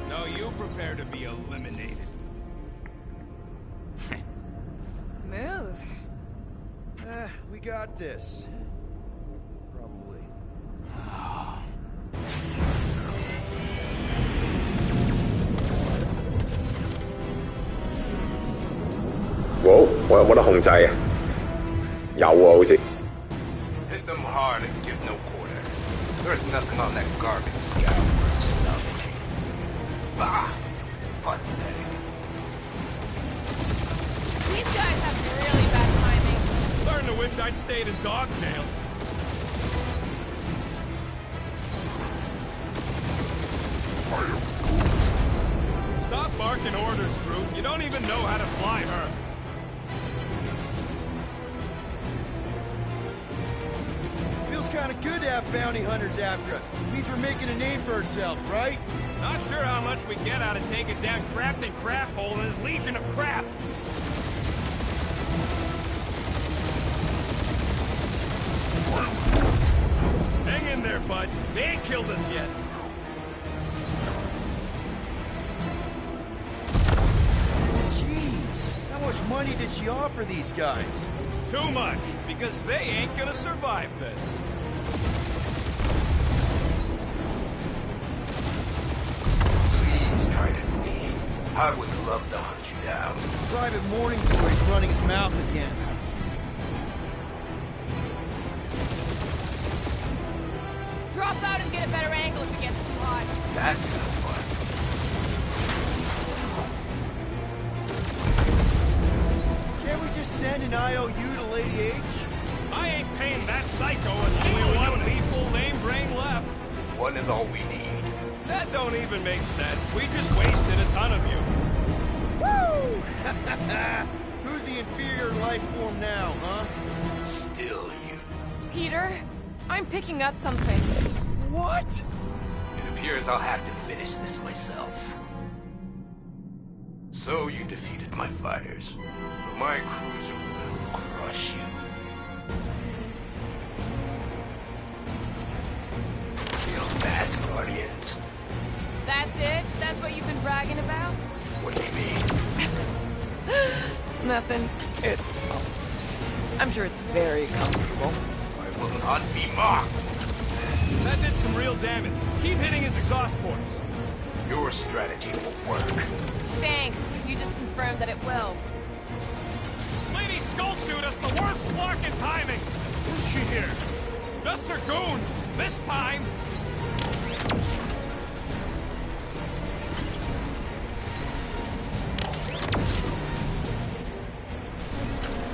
No, you prepare to be eliminated. Smooth. We got this. Probably. 冇得控制啊？有啊，好似。Hit them hard and give no quarter. There's nothing on that garbage scout for salvaging. Bah! Pathetic. These guys have really bad timing. Starting to wish I'd stayed in dog jail. Stop barking orders, Groot. You don't even know how to fly her. Feels kind of good to have bounty hunters after us. Means we're making a name for ourselves, right? Not sure how much we get out of taking down Crafton Craphole and his legion of crap. Hang in there, bud. They ain't killed us yet. Jeez, how much money did she offer these guys? Too much, because they ain't gonna survive this. Please try to flee. I would love to hunt you down. Private Morning Glory's running his mouth again. Drop out and get a better angle if it gets too hot. That's no fun. Can't we just send an IOU to Lady H? I ain't paying that psycho a single one lethal lame brain left. One is all we need. That don't even make sense. We just wasted a ton of you. Woo! Who's the inferior life form now, huh? Still you. Peter, I'm picking up something. What? It appears I'll have to finish this myself. So you defeated my fighters, but my cruiser will crush you. Feel that, Guardians? That's it? That's what you've been bragging about? What do you mean? Nothing. I'm sure it's very comfortable. I will not be mocked. That did some real damage. Keep hitting his exhaust ports. Your strategy will work. Thanks. You just confirmed that it will. Lady Skull shoot us the worst luck and timing. Who's she here? Just her goons. This time.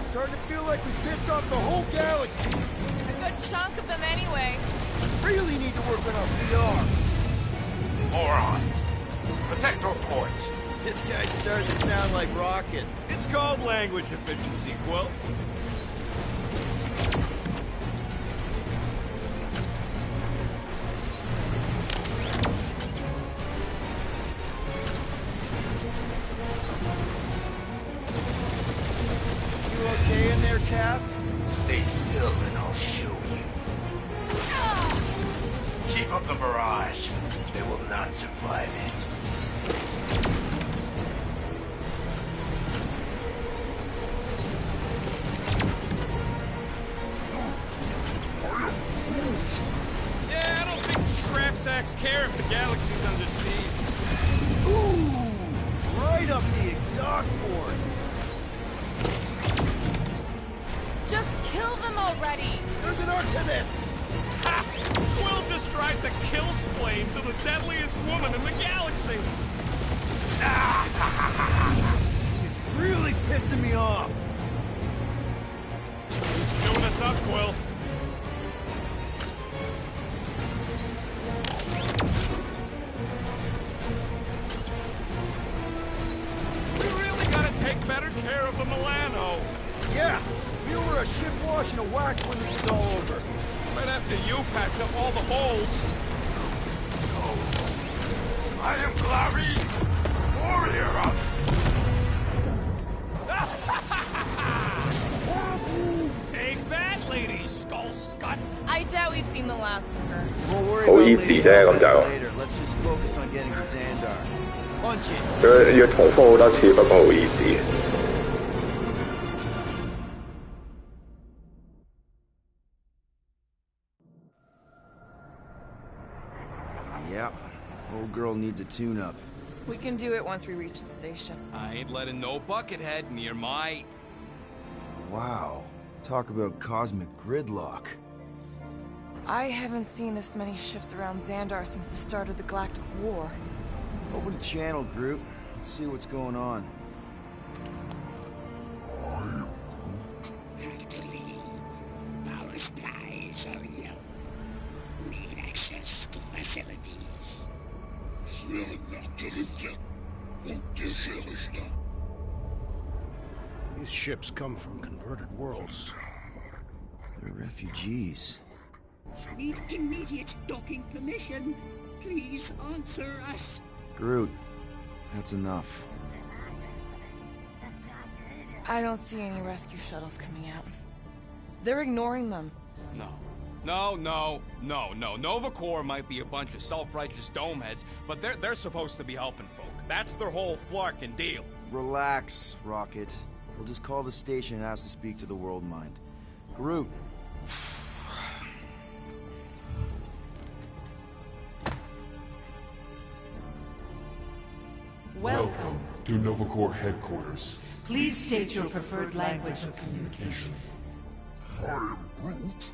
Starting to feel like we pissed off the whole galaxy. A good chunk of them anyway. Really need to work on our PR. Morons. Protect our ports. This guy's starting to sound like Rocket. It's called language efficiency, Quill. You okay in there, Cap? Stay still and I'll show you. Keep up the barrage. They will not survive it. Yeah, I don't think the scrap sacks care if the galaxy's under siege. Ooh! Right up the exhaust port. Just kill them already. There's an art to this. Ha! Quill just tried to kill Splane to the deadliest woman in the galaxy. It's really pissing me off. He's doing us up, Quill. We really gotta take better care of the Milano. Yeah, you were a ship wash and a wax when this is all over. Right after you patch up all the holes. I am Clary, warrior of... Take that, Lady Skull Scut. I doubt we've seen the last of her. We'll worry Hổ about ý Lady gì thế, Gaga con chào. later. Let's just focus on getting to Xandar. Punch it. 佢要重複好多次，不過好意思。Yep. Old girl needs a tune-up. We can do it once we reach the station. I ain't letting no buckethead near my... Wow. Talk about cosmic gridlock. I haven't seen this many ships around Xandar since the start of the Galactic War. Open a channel, Groot. Let's see what's going on. Have to leave. Power supplies are low. Need access to facilities. These ships come from converted worlds. They're refugees. Need immediate docking permission. Please answer us. Groot, that's enough. I don't see any rescue shuttles coming out. They're ignoring them. No. Nova Corps might be a bunch of self-righteous domeheads, but they're supposed to be helping folk. That's their whole flarkin' deal. Relax, Rocket. We'll just call the station and ask to speak to the World Mind. Groot. Welcome to Nova Corps headquarters. Please state your preferred language of communication. I am Groot.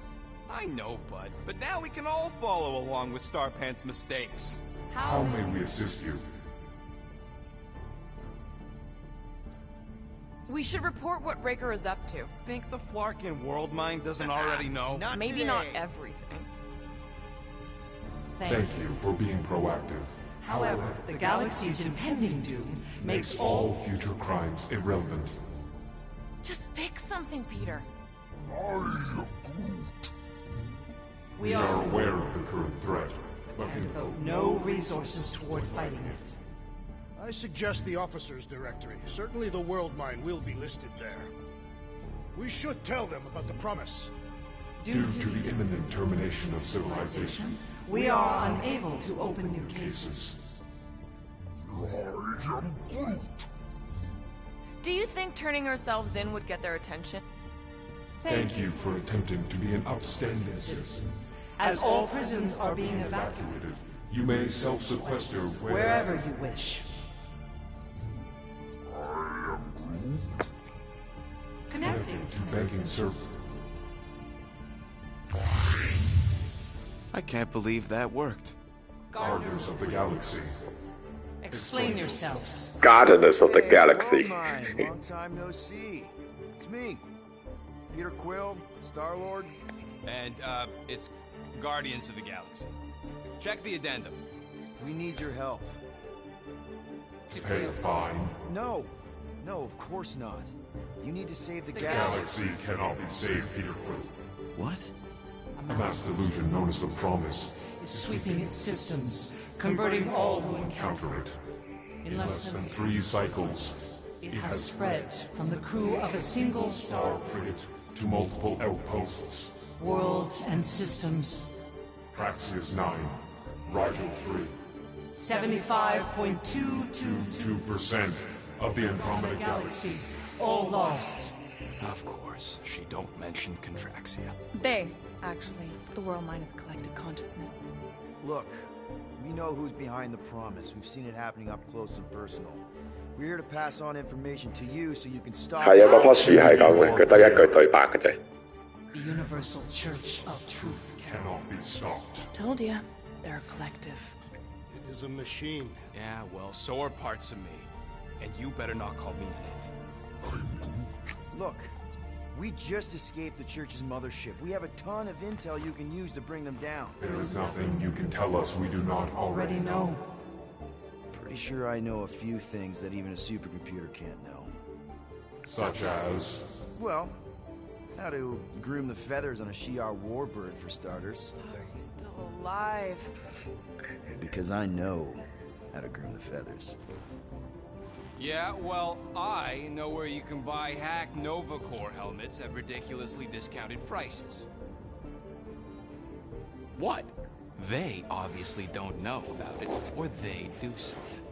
I know, Bud, but now we can all follow along with Starpant's mistakes. How may we assist you? We should report what Raker is up to. Think the Flarkin World Mind doesn't already know? Maybe not everything. Thank you for being proactive. However, the galaxy's impending doom makes all future crimes irrelevant. Just pick something, Peter. I am Groot. We are aware of the current threat, but can devote no resources toward fighting it. I suggest the officers' directory. Certainly the World Mine will be listed there. We should tell them about the promise. Due to the imminent termination of civilization, we are unable to open new cases. I am Groot. Do you think turning ourselves in would get their attention? Thank you for attempting to be an upstanding citizen. As all prisons are being evacuated, you may self-sequester wherever you wish. I am Groot. Connecting to banking server. I can't believe that worked. Gardeners of the Galaxy. Explain yourselves. Gardeners of the Galaxy. Long time no see. It's me, Peter Quill, Star-Lord. And, it's Guardians of the Galaxy. Check the addendum. We need your help. To pay a fine? No, of course not. You need to save the galaxy cannot be saved, Peter Quill. What? A mass delusion known as the Promise is sweeping its systems, converting all who encounter it. In less than 3 cycles, it has spread from the crew of a single star frigate to multiple outposts, worlds and systems. Praxius 9, Rigel 3. 75.222% of the Andromeda Galaxy. All lost. Of course, she don't mention Contraxia. Actually, the World Mind is collective consciousness. Look, we know who's behind the Promise. We've seen it happening up close and personal. We're here to pass on information to you so you can stop. 係有嗰棵樹係咁嘅，佢得一句對白嘅啫。The Universal Church of Truth cannot be stopped. Told ya, they're a collective. It is a machine. Yeah, well, so are parts of me. And you better not call me in it. Look, we just escaped the Church's mothership. We have a ton of intel you can use to bring them down. There is nothing you can tell us we do not already know. Pretty sure I know a few things that even a supercomputer can't know. Such as? Well, how to groom the feathers on a Shi'ar warbird, for starters. Are you still alive? Because I know how to groom the feathers. Yeah, well, I know where you can buy hack Nova Corps helmets at ridiculously discounted prices. What? They obviously don't know about it, or they do something.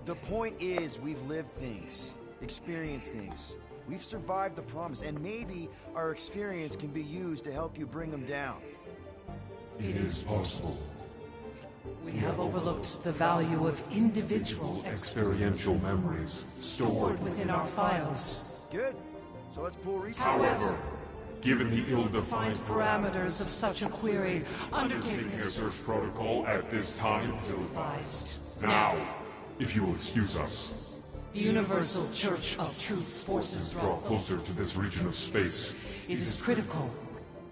The point is, we've lived things, experienced things. We've survived the Promise, and maybe our experience can be used to help you bring them down. It is possible. We have overlooked the value of individual experiential memories stored within our files. Good. So let's pool resources. However, given the ill-defined Parameters of such a query, undertaking a search protocol at this time is ill-advised. Now, if you will excuse us. The Universal Church of Truth's forces Draw closer to this region of space. It is critical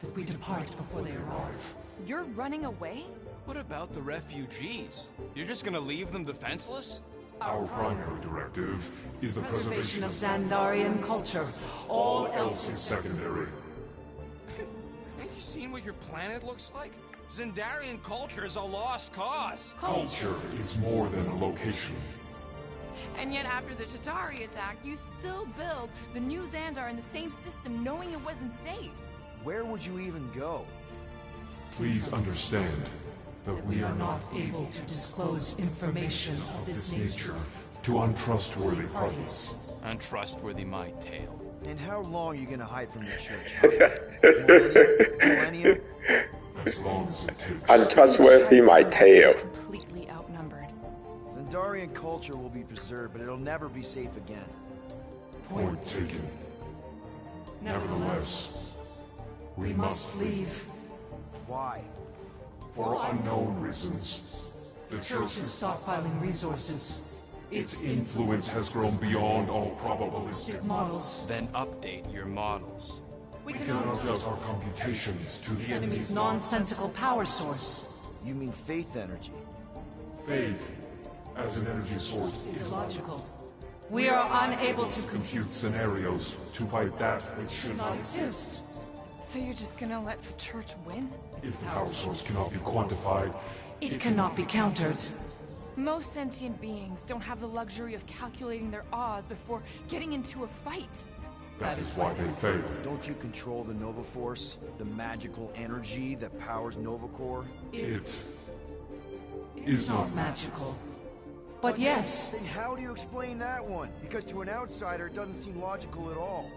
that we depart before they arrive. You're running away? What about the refugees? You're just gonna leave them defenseless? Our primary directive is the preservation of Xandarian culture. All else is secondary. Ain't you seen what your planet looks like? Xandarian culture is a lost cause. Culture is more than a location. And yet after the Chitauri attack, you still build the new Xandar in the same system knowing it wasn't safe. Where would you even go? Please understand that we are not able to disclose information of this nature to untrustworthy parties. Untrustworthy my tale. And how long are you gonna hide from the church? Huh? Millennia? As long as it takes. Untrustworthy my tale. Completely outnumbered. Xandarian culture will be preserved, but it'll never be safe again. Point taken. Nevertheless, we must leave. Why? For unknown reasons. The church is stockpiling resources. Its influence has grown beyond all probabilistic models. Then update your models. We cannot adjust our computations to the enemy's nonsensical power source. You mean faith energy? Faith, as an energy source, is illogical. We are unable to compute scenarios to fight that which should not exist. So you're just gonna let the church win? If the power source cannot be quantified, it cannot be countered. Most sentient beings don't have the luxury of calculating their odds before getting into a fight. That is why they fail. Don't you control the Nova Force? The magical energy that powers Nova Core? It is not magical. But yes. Then how do you explain that one? Because to an outsider, it doesn't seem logical at all.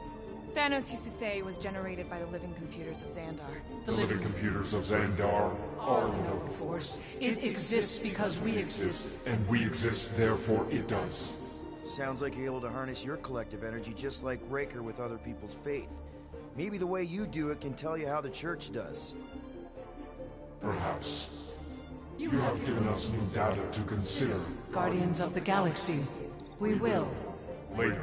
Thanos used to say it was generated by the living computers of Xandar. The living computers of Xandar are the Nova Force. It exists because we exist. And we exist, therefore it does. Sounds like you're able to harness your collective energy just like Raker with other people's faith. Maybe the way you do it can tell you how the church does. Perhaps. You have given us new data to consider. Guardians of the Galaxy, we will. Later.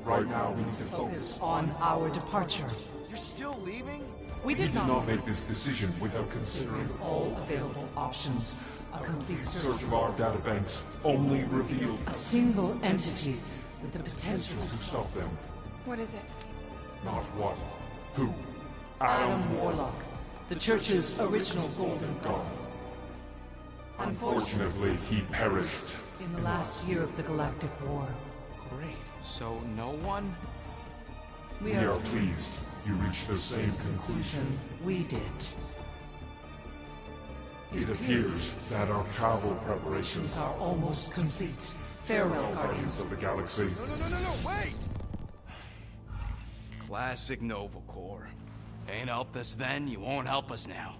Right now we need to focus on our departure. You're still leaving? We did not make this decision without considering all available options. A complete search of our databanks only revealed a single entity with the potential to stop them. What is it? Not what. Who? Adam Warlock, the church's original golden god. Unfortunately, he perished in the last year of the Galactic War. Great. So no one? We are pleased you reached the same conclusion we did. It appears that our travel preparations are almost complete. Farewell, Guardians of the Galaxy. No, wait! Classic Nova Core. Ain't helped us then, you won't help us now.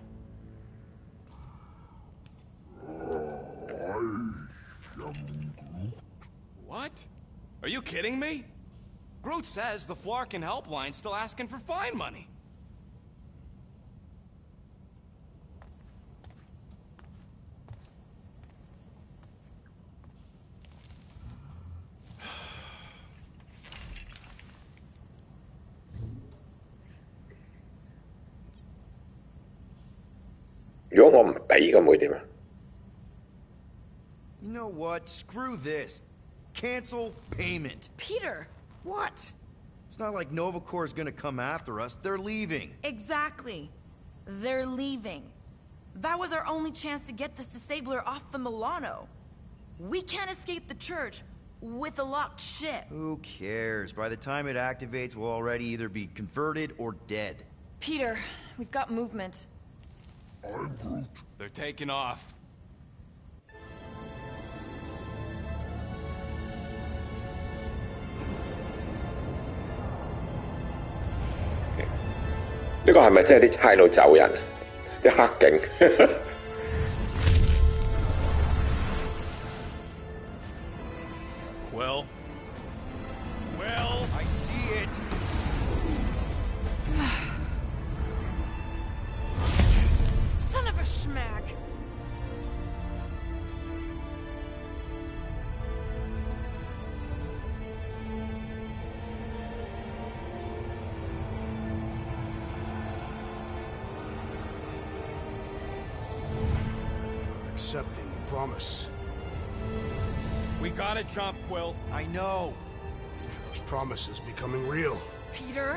What? Are you kidding me? Groot says the Flarkin helpline's still asking for fine money. You know what? Screw this. Cancel payment. Peter! What? It's not like Nova Corps is gonna come after us. They're leaving. Exactly. They're leaving. That was our only chance to get this disabler off the Milano. We can't escape the church with a locked ship. Who cares? By the time it activates, we'll already either be converted or dead. Peter, we've got movement. I'm Groot. They're taking off. This係咪真係啲差佬走人？啲黑警。Quill? Quill? I see it. accepting the promise. We gotta jump, Quill. I know. Atrio's promise is becoming real. Peter?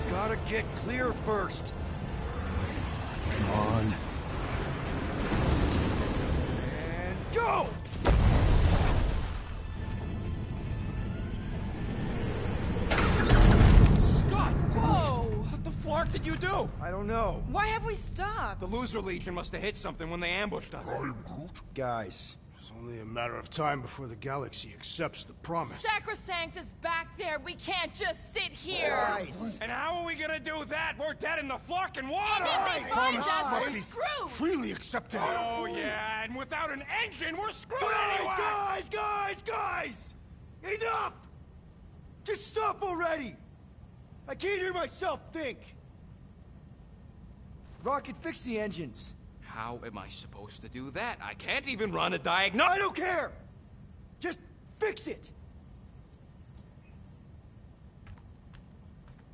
Gotta get clear first. Come on. And go! Scott! Whoa! What the flark did you do? I don't know. Why have we stopped? The Loser Legion must have hit something when they ambushed us. Guys. It's only a matter of time before the galaxy accepts the promise. Sacrosanct is back there. We can't just sit here. Guys. And how are we gonna do that? We're dead in the fucking water! And if they find Promise us, must we're be screwed. freely accepted. Oh, yeah, and without an engine, we're screwed anyway! Guys! Enough! Just stop already! I can't hear myself think! Rocket, fix the engines. How am I supposed to do that? I can't even run a diagnostic. I don't care! Just fix it!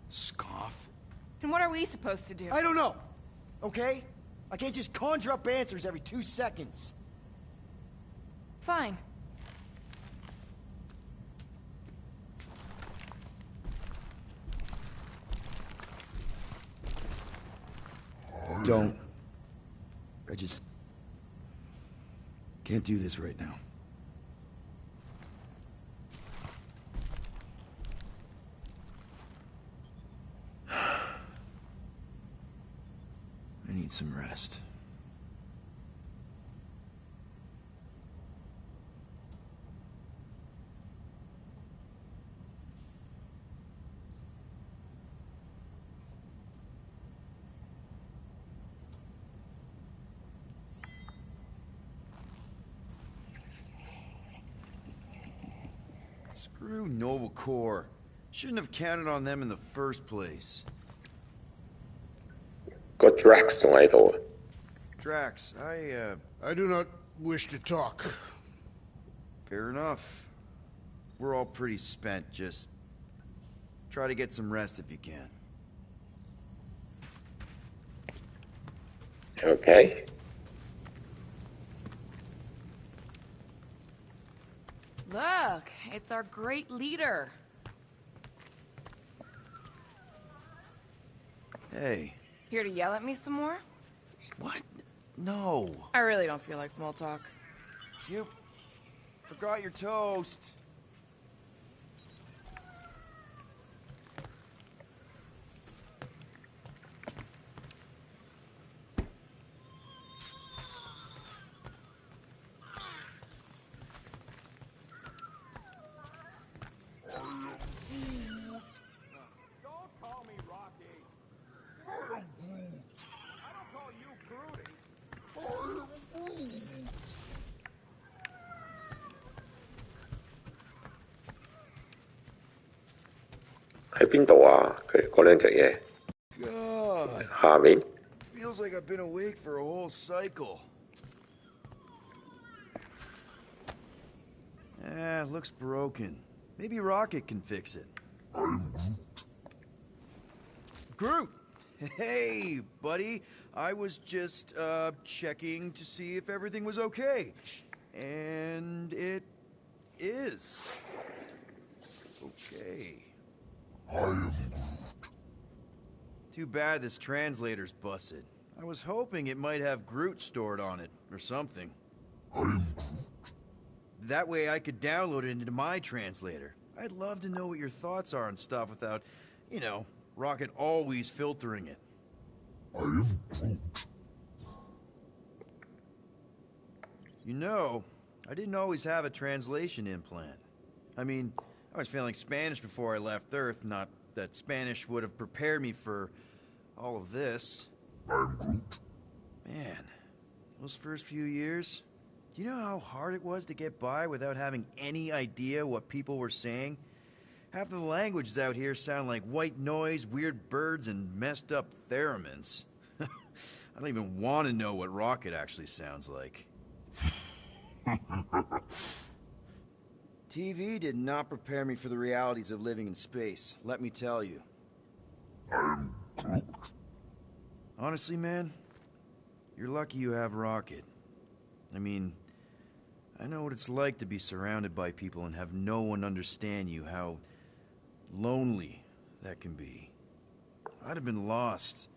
Scoff. And what are we supposed to do? I don't know, okay? I can't just conjure up answers every 2 seconds. Fine. Don't. I just can't do this right now. I need some rest. Screw Nova Corps. Shouldn't have counted on them in the first place. 個 Drax 仲喺度啊！ Drax, I do not wish to talk. fair enough. We're all pretty spent. Just try to get some rest if you can. Okay. Look, it's our great leader. Hey. Here to yell at me some more? What? No. I really don't feel like small talk. You forgot your toast.喺邊度啊？佢嗰兩隻嘢 God. 下面。 Feels like I've been awake for a whole cycle. Looks broken. Maybe Rocket can fix it. Groot! Hey, buddy. I was just, checking to see if everything was okay. And it is. Okay. I am Groot. Too bad this translator's busted. I was hoping it might have Groot stored on it, or something. I am Groot. That way I could download it into my translator. I'd love to know what your thoughts are on stuff without, you know, Rocket always filtering it. I am Groot. You know, I didn't always have a translation implant. I mean, I was failing Spanish before I left Earth, not that Spanish would have prepared me for all of this. I am Groot. Man, those first few years, do you know how hard it was to get by without having any idea what people were saying? Half of the languages out here sound like white noise, weird birds, and messed up theremins. I don't even want to know what Rocket actually sounds like. TV did not prepare me for the realities of living in space, let me tell you. I am Groot. Honestly, man, you're lucky you have Rocket. I mean, I know what it's like to be surrounded by people and have no one understand you, how lonely that can be. I'd have been lost.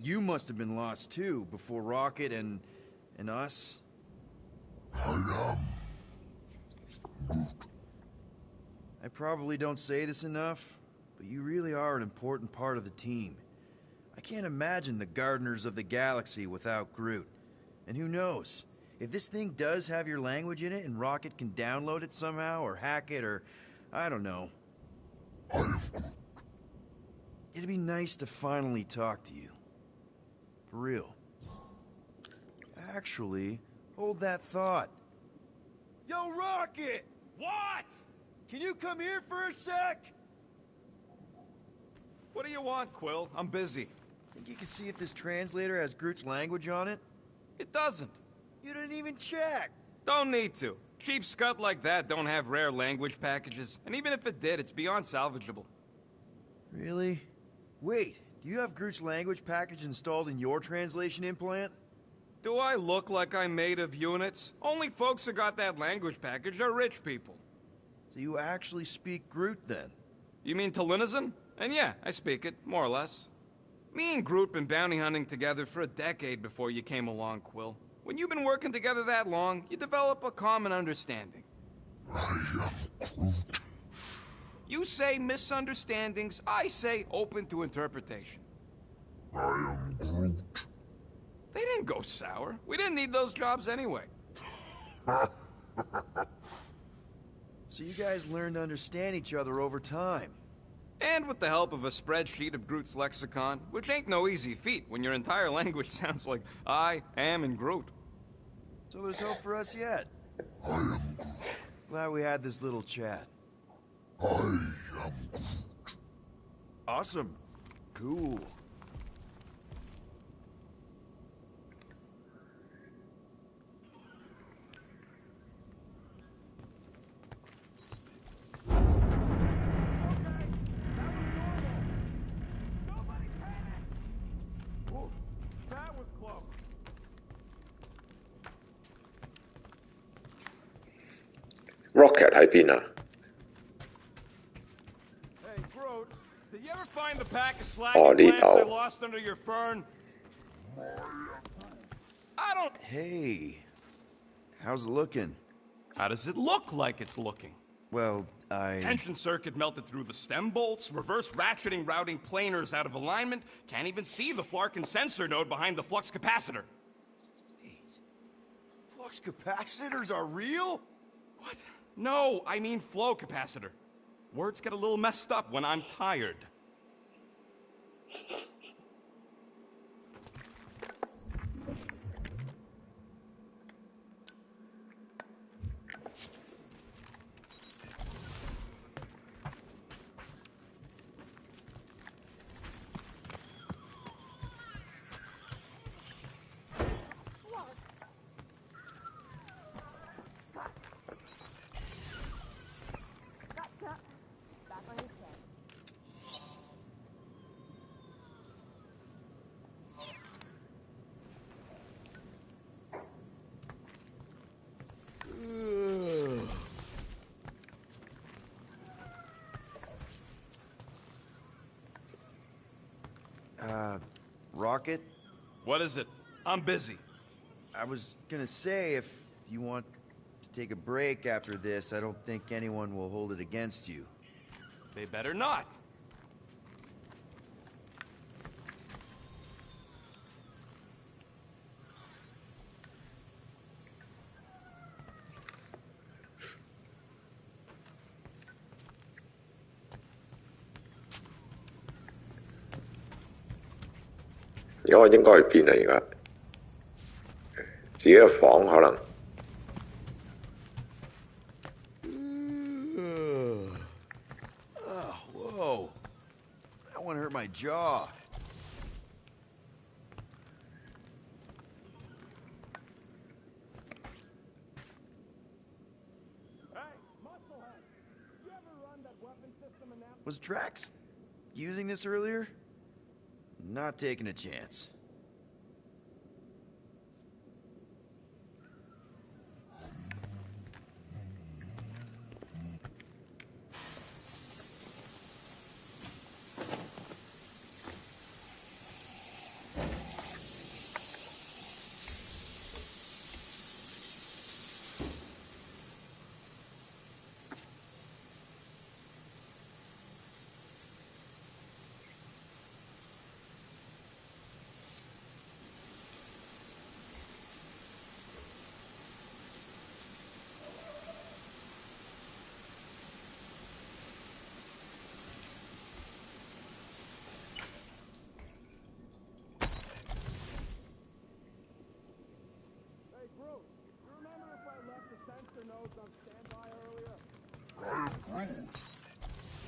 You must have been lost too, before Rocket and us. I am. I probably don't say this enough, but you really are an important part of the team. I can't imagine the Gardeners of the Galaxy without Groot. And who knows? If this thing does have your language in it and Rocket can download it somehow or hack it or... I don't know. It'd be nice to finally talk to you. For real. Actually, hold that thought. Yo, Rocket! What? Can you come here for a sec? What do you want, Quill? I'm busy. Think you can see if this translator has Groot's language on it? It doesn't. You didn't even check. Don't need to. Cheap scud like that don't have rare language packages, and even if it did, it's beyond salvageable. Really? Wait, do you have Groot's language package installed in your translation implant? Do I look like I'm made of units? Only folks who got that language package are rich people. So you actually speak Groot then? You mean Talinisan? And yeah, I speak it, more or less. Me and Groot been bounty hunting together for a decade before you came along, Quill. When you've been working together that long, you develop a common understanding. I am Groot. You say misunderstandings, I say open to interpretation. I am Groot. They didn't go sour. We didn't need those jobs anyway. So you guys learned to understand each other over time. And with the help of a spreadsheet of Groot's lexicon, which ain't no easy feat when your entire language sounds like I am in Groot. So there's hope for us yet. I am Groot. Glad we had this little chat. I am Groot. Awesome. Cool. Rocket 喺邊啊？ Hey, Groot, did you ever find the pack of 哦， slaggy 呢 plants I 度 lost under your fern? I don't... Hey. How's it looking? How does it look like it's looking? Well, Tension circuit melted through the stem bolts, reverse ratcheting routing planers out of alignment, can't even see the Flarkin sensor node behind the flux capacitor. Wait. Flux capacitors are real? What? No, I mean flow capacitor. Words get a little messed up when I'm tired. Rocket? What is it? I'm busy. I was gonna say, if you want to take a break after this, I don't think anyone will hold it against you. They better not.而家我應該去邊啊？而家自己嘅房可能。Whoa. That one hurt my jaw. Was Drax using this earlier? Not taking a chance.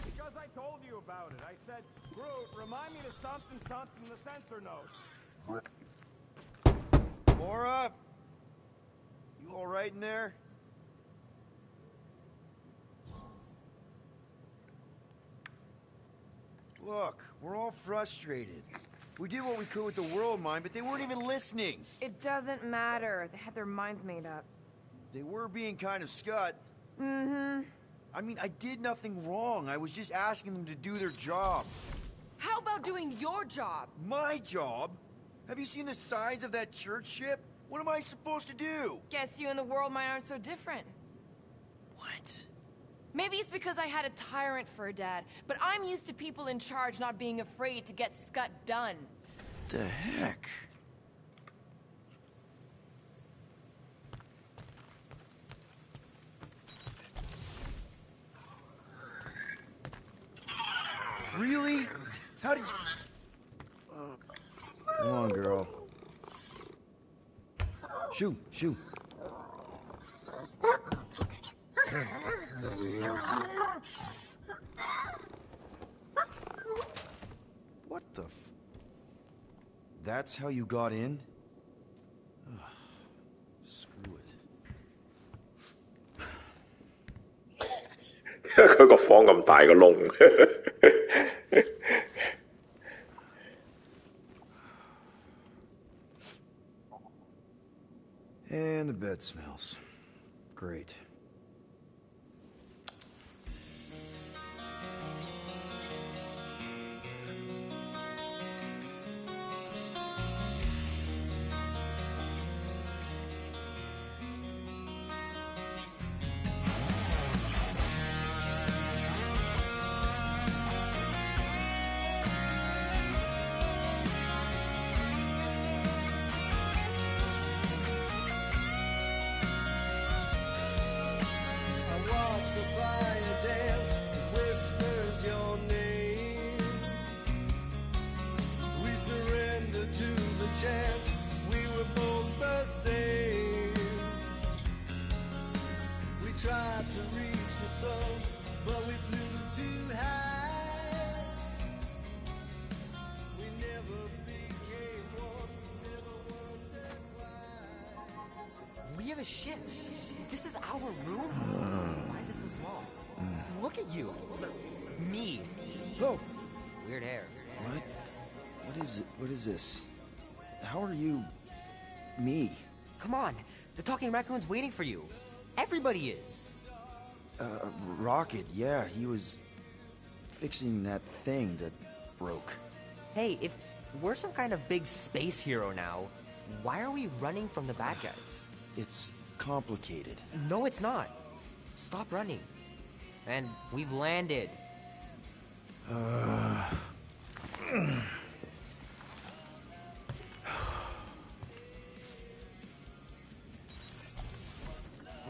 Because I told you about it. I said, Groot, remind me to something the sensor knows. Mora? You alright in there? Look, we're all frustrated. We did what we could with the world mind, but they weren't even listening. It doesn't matter. They had their minds made up. They were being kind of scut. Mm-hmm. I mean, I did nothing wrong. I was just asking them to do their job. How about doing your job? My job? Have you seen the size of that church ship? What am I supposed to do? Guess you and the world mind aren't so different. What? Maybe it's because I had a tyrant for a dad, but I'm used to people in charge not being afraid to get scut done. The heck? Really? How did you... Come on, girl. Shoo, shoo. What the f... That's how you got in? Ugh, screw it. 佢個房咁大個窿。And the bed smells. Great. We have a ship. This is our room? Why is it so small? Look at you. Me. Oh. Weird hair. What? What is this? How are you... me? Come on. The talking raccoon's waiting for you. Everybody is. Rocket, yeah, he was fixing that thing that broke. Hey, if we're some kind of big space hero now, why are we running from the bad guys? It's complicated. No, it's not. Stop running. And we've landed.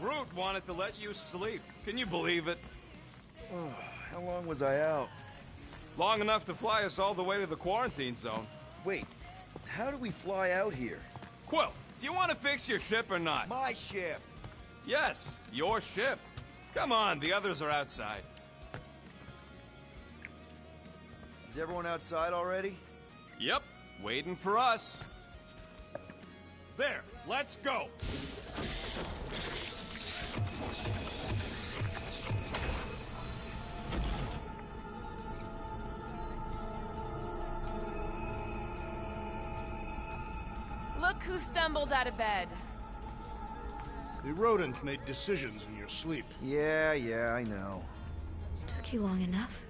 Groot wanted to let you sleep. Can you believe it? How long was I out? Long enough to fly us all the way to the quarantine zone. Wait, how do we fly out here? Quill, do you want to fix your ship or not? My ship. Yes, your ship. Come on, the others are outside. Is everyone outside already? Yep, waiting for us. There, let's go. who stumbled out of bed. The rodent made decisions in your sleep. Yeah, I know. Took you long enough.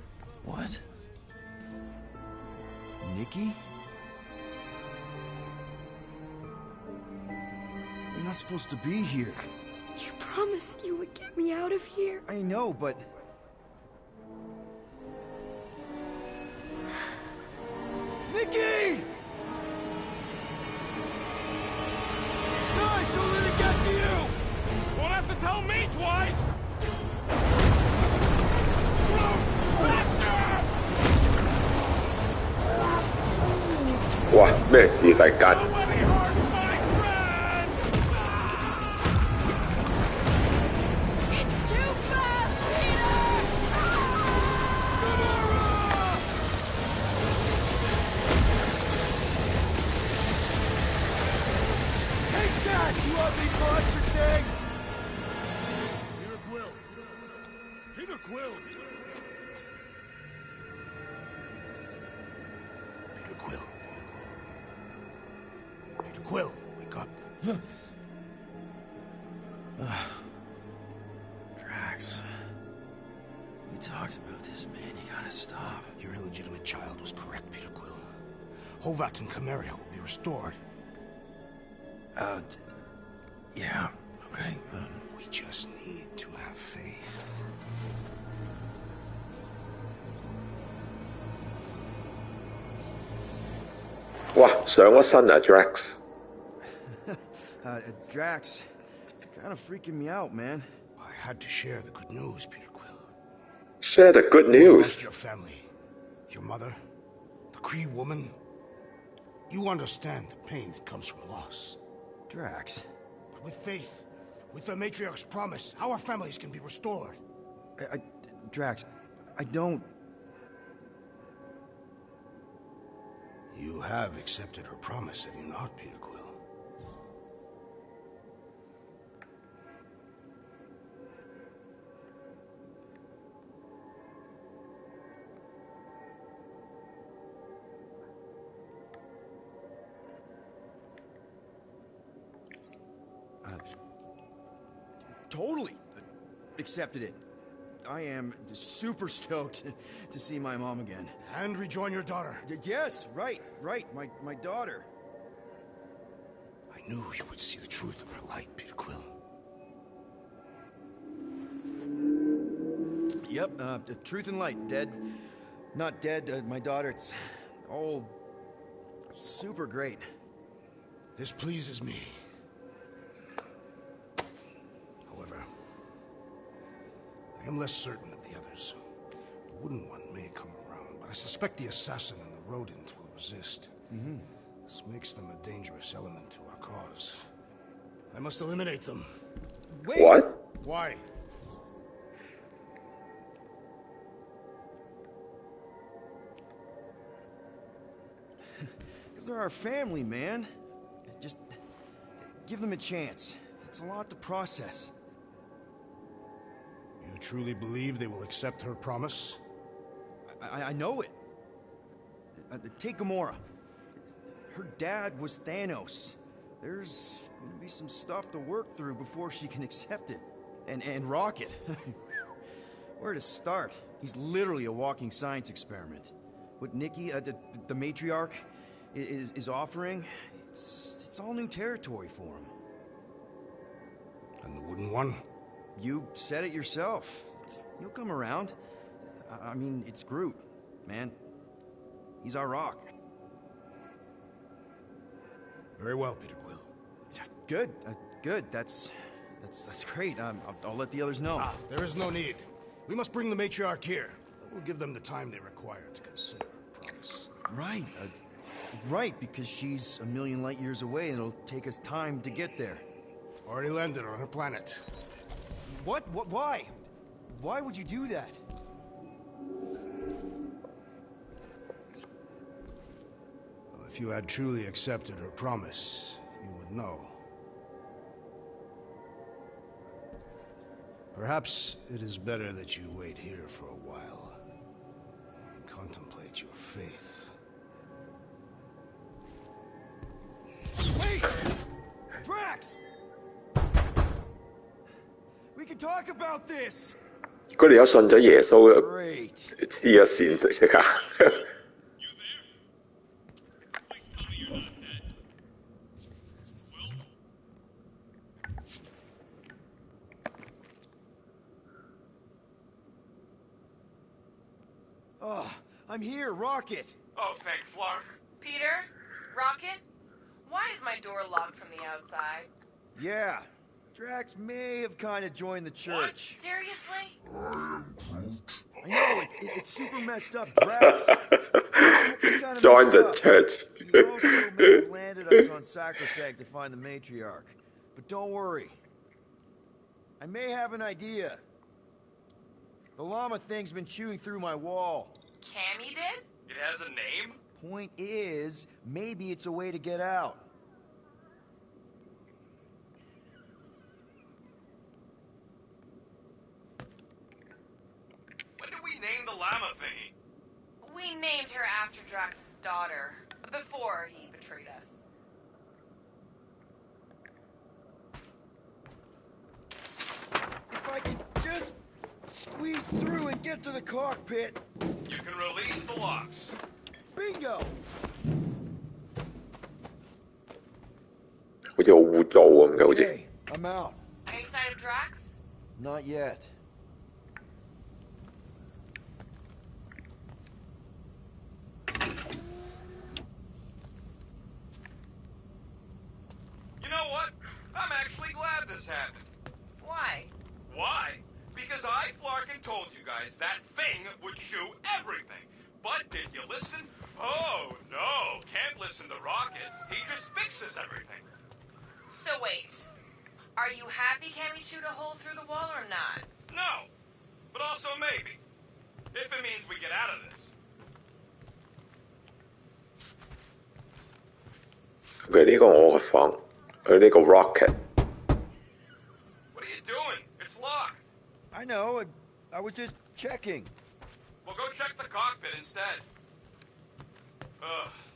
What? Nikki? You're not supposed to be here. You promised you would get me out of here. I know, but... Nikki! Guys, don't let it get to you! Won't have to tell me twice! Faster! 哇，咩事突然間？ It's too fast, Peter! Take that, you ugly monster thing! Peter Quill! Peter Quill! Peter Quill. Peter Quill, wake up. Drax. We talked about this, man. You gotta stop. Your illegitimate child was correct, Peter Quill. Hovat and Chimeria will be restored. Yeah, okay. We just need to have faith.哇，上咗身啊 ，Drax！ Drax, kind of freaking me out, man. I had to share the good news, Peter Quill. Share the good You news. lost your family, your mother, the Kree woman. You understand the pain that comes from loss. Drax. But with faith, with the Matriarch's promise, our families can be restored. Drax, I don't... You have accepted her promise, have you not, Peter Quill? Totally accepted it. I am super stoked to see my mom again. And rejoin your daughter. Yes, right. My daughter. I knew you would see the truth of her light, Peter Quill. Yep, the truth and light. Dead. Not dead, my daughter. It's all super great. This pleases me. However, I am less certain of the others. The wooden one may come around, but I suspect the assassin and the rodent will resist. This makes them a dangerous element to our cause. I must eliminate them. Wait! What? Why? Because they're our family, man. Just give them a chance. It's a lot to process. You truly believe they will accept her promise? I know it. Take Gamora. Her dad was Thanos. There's gonna be some stuff to work through before she can accept it. And Rocket. Where to start? He's literally a walking science experiment. What Nikki, the matriarch, is offering, it's all new territory for him. And the wooden one? You said it yourself. He'll come around. I mean, it's Groot, man. He's our rock. Very well, Peter Quill. Good, good. That's great. I'll let the others know. There is no need. We must bring the matriarch here. We'll give them the time they require to consider her promise. Right. Right, because she's a million light years away and it'll take us time to get there. Already landed on her planet. What? Why? Why would you do that? Well, if you had truly accepted her promise, you would know. Perhaps it is better that you wait here for a while and contemplate your faith. Wait! can talk about this. 如果你有信咗耶穌就 Great. 黐咗線即刻。Oh, I'm here, Rocket. Oh, thanks, Lark. Peter? Rocket? Why is my door locked from the outside? Yeah, Drax may have kind of joined the church. Seriously? I know, it's super messed up, Drax. Drax is kind of Join messed the up. church. He also may have landed us on Sacrosanct to find the matriarch. But don't worry. I may have an idea. The llama thing's been chewing through my wall. Cammy did? It has a name? Point is, maybe it's a way to get out. When did we name the llama thingy? We named her after Drax's daughter, before he betrayed us. If I can just squeeze through and get to the cockpit. You can release the locks. Bingo! 好似好污糟咁嘅，好似。 Okay, I'm out. Any sign of Drax? Not yet. You know what? I'm actually glad this happened. Why? Why? Because I, Flarkin, told you guys that thing would chew everything. But did you listen? Oh, no. Can't listen to Rocket. He just fixes everything. So wait. Are you happy Cammy chewed a hole through the wall or not? No. But also maybe. If it means we get out of this. 佢呢個我個房，佢呢個 rocket。 What are you doing? It's locked. I know, I was just checking. Well, go check the cockpit instead.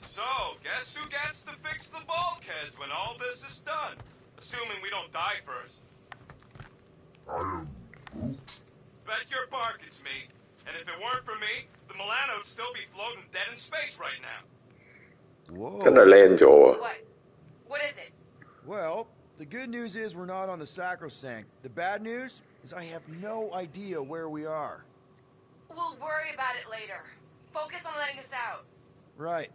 So, guess who gets to fix the bulkheads when all this is done? Assuming we don't die first. I am Groot. Bet your bark it's me. And if it weren't for me, the Milano'd still be floating dead in space right now. Whoa. 真係靚咗喎！ What? What is it? Well, the good news is we're not on the Sacrosanct. The bad news is I have no idea where we are. We'll worry about it later. Focus on letting us out. Right.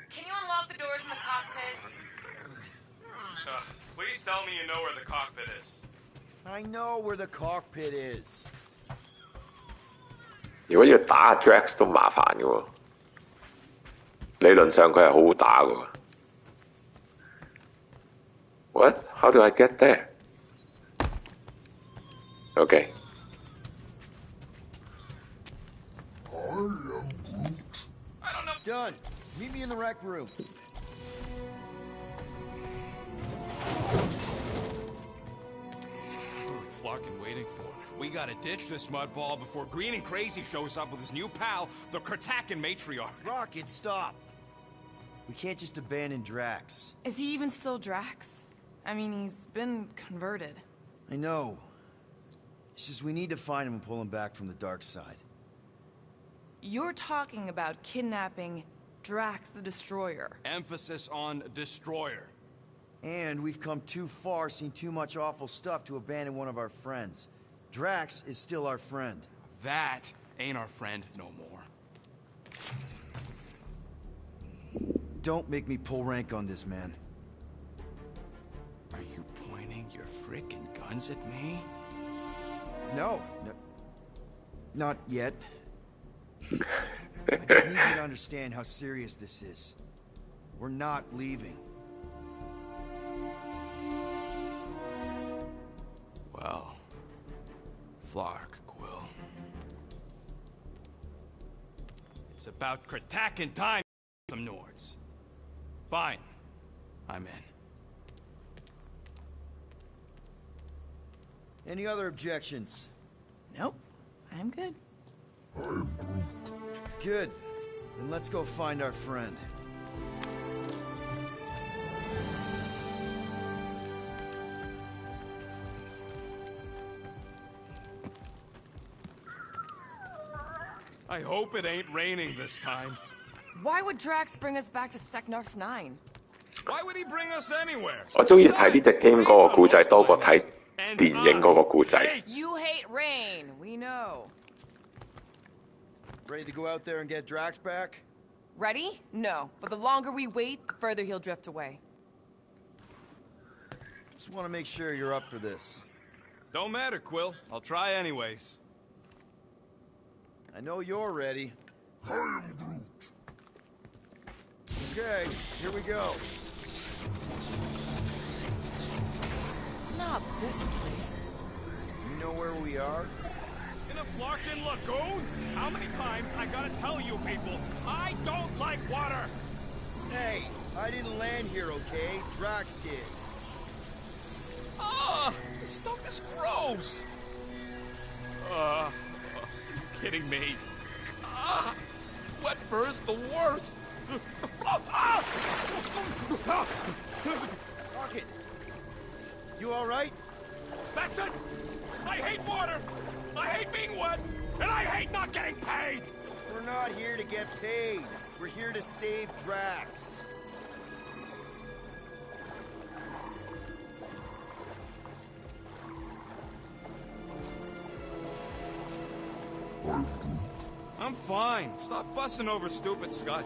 Can you unlock the doors in the cockpit? Please tell me you know where the cockpit is. I know where the cockpit is. 如果要打 Drax 都麻煩嘅喎，理論上佢係好好打嘅喎。What? How do I get there? Okay. I don't know. Done. Meet me in the rec room. What are we Flarkin waiting for? We gotta ditch this mudball before Green and Crazy shows up with his new pal, the Kurtakan matriarch. Rocket, stop. We can't just abandon Drax. Is he even still Drax? I mean, he's been converted. I know. It's just we need to find him and pull him back from the dark side. You're talking about kidnapping Drax the Destroyer. Emphasis on destroyer. And we've come too far, seen too much awful stuff to abandon one of our friends. Drax is still our friend. That ain't our friend no more. Don't make me pull rank on this, man. Are you pointing your frickin' guns at me? No. Not yet. I just need you to understand how serious this is. We're not leaving. Well, Flark, Quill. It's about Kurtakan time, some Nords. Fine. I'm in. Any other objections? Nope. I'm good. I am Groot. Good. Then let's go find our friend. I hope it ain't raining this time. Why would Drax bring us back to Seknarf 9? Why would he bring us anywhere? 我中意睇呢隻 game 嗰個故仔多過睇電影嗰個故仔。You hate rain, we know. Ready to go out there and get Drax back? Ready? No. But the longer we wait, the further he'll drift away. Just want to make sure you're up for this. Don't matter, Quill. I'll try anyways. I know you're ready. I am Groot. Okay, here we go. Not this place. You know where we are? In a Flarkin lagoon? How many times I gotta tell you people, I don't like water! Hey, I didn't land here, okay? Drax did. Ah, this stuff is gross! Are you kidding me? Ah, wet fur is the worst! Rocket! You alright? That's it! I hate water! I hate being wet! And I hate not getting paid! We're not here to get paid. We're here to save Drax. I'm fine. Stop fussing over stupid Scott.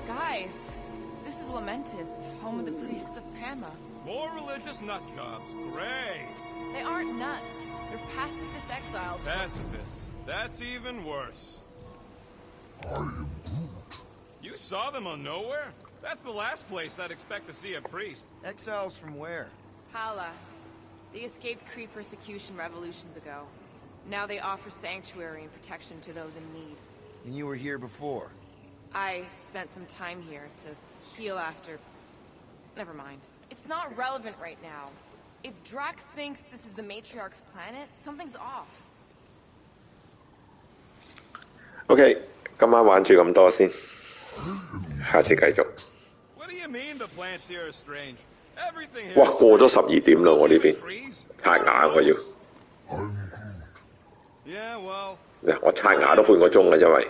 Guys, this is Lamentis, home of the priests of Pama. More religious nut jobs. Great. They aren't nuts. They're pacifist exiles. Pacifists. That's even worse. I am Groot. You saw them on Nowhere? That's the last place I'd expect to see a priest. Exiles from where? Hala. They escaped Kree persecution revolutions ago. Now they offer sanctuary and protection to those in need. And you were here before? I spent some time here to heal after... Never mind. It's not relevant right now. If Drax thinks this is the Matriarch's planet, something's off. OK， 今晚玩住咁多先，下次繼續。What do you mean the plants here are strange? Everything here 哇，過咗12點啦，我呢邊刷牙我要。Yeah, well. 我刷牙都半個鐘啦，因為。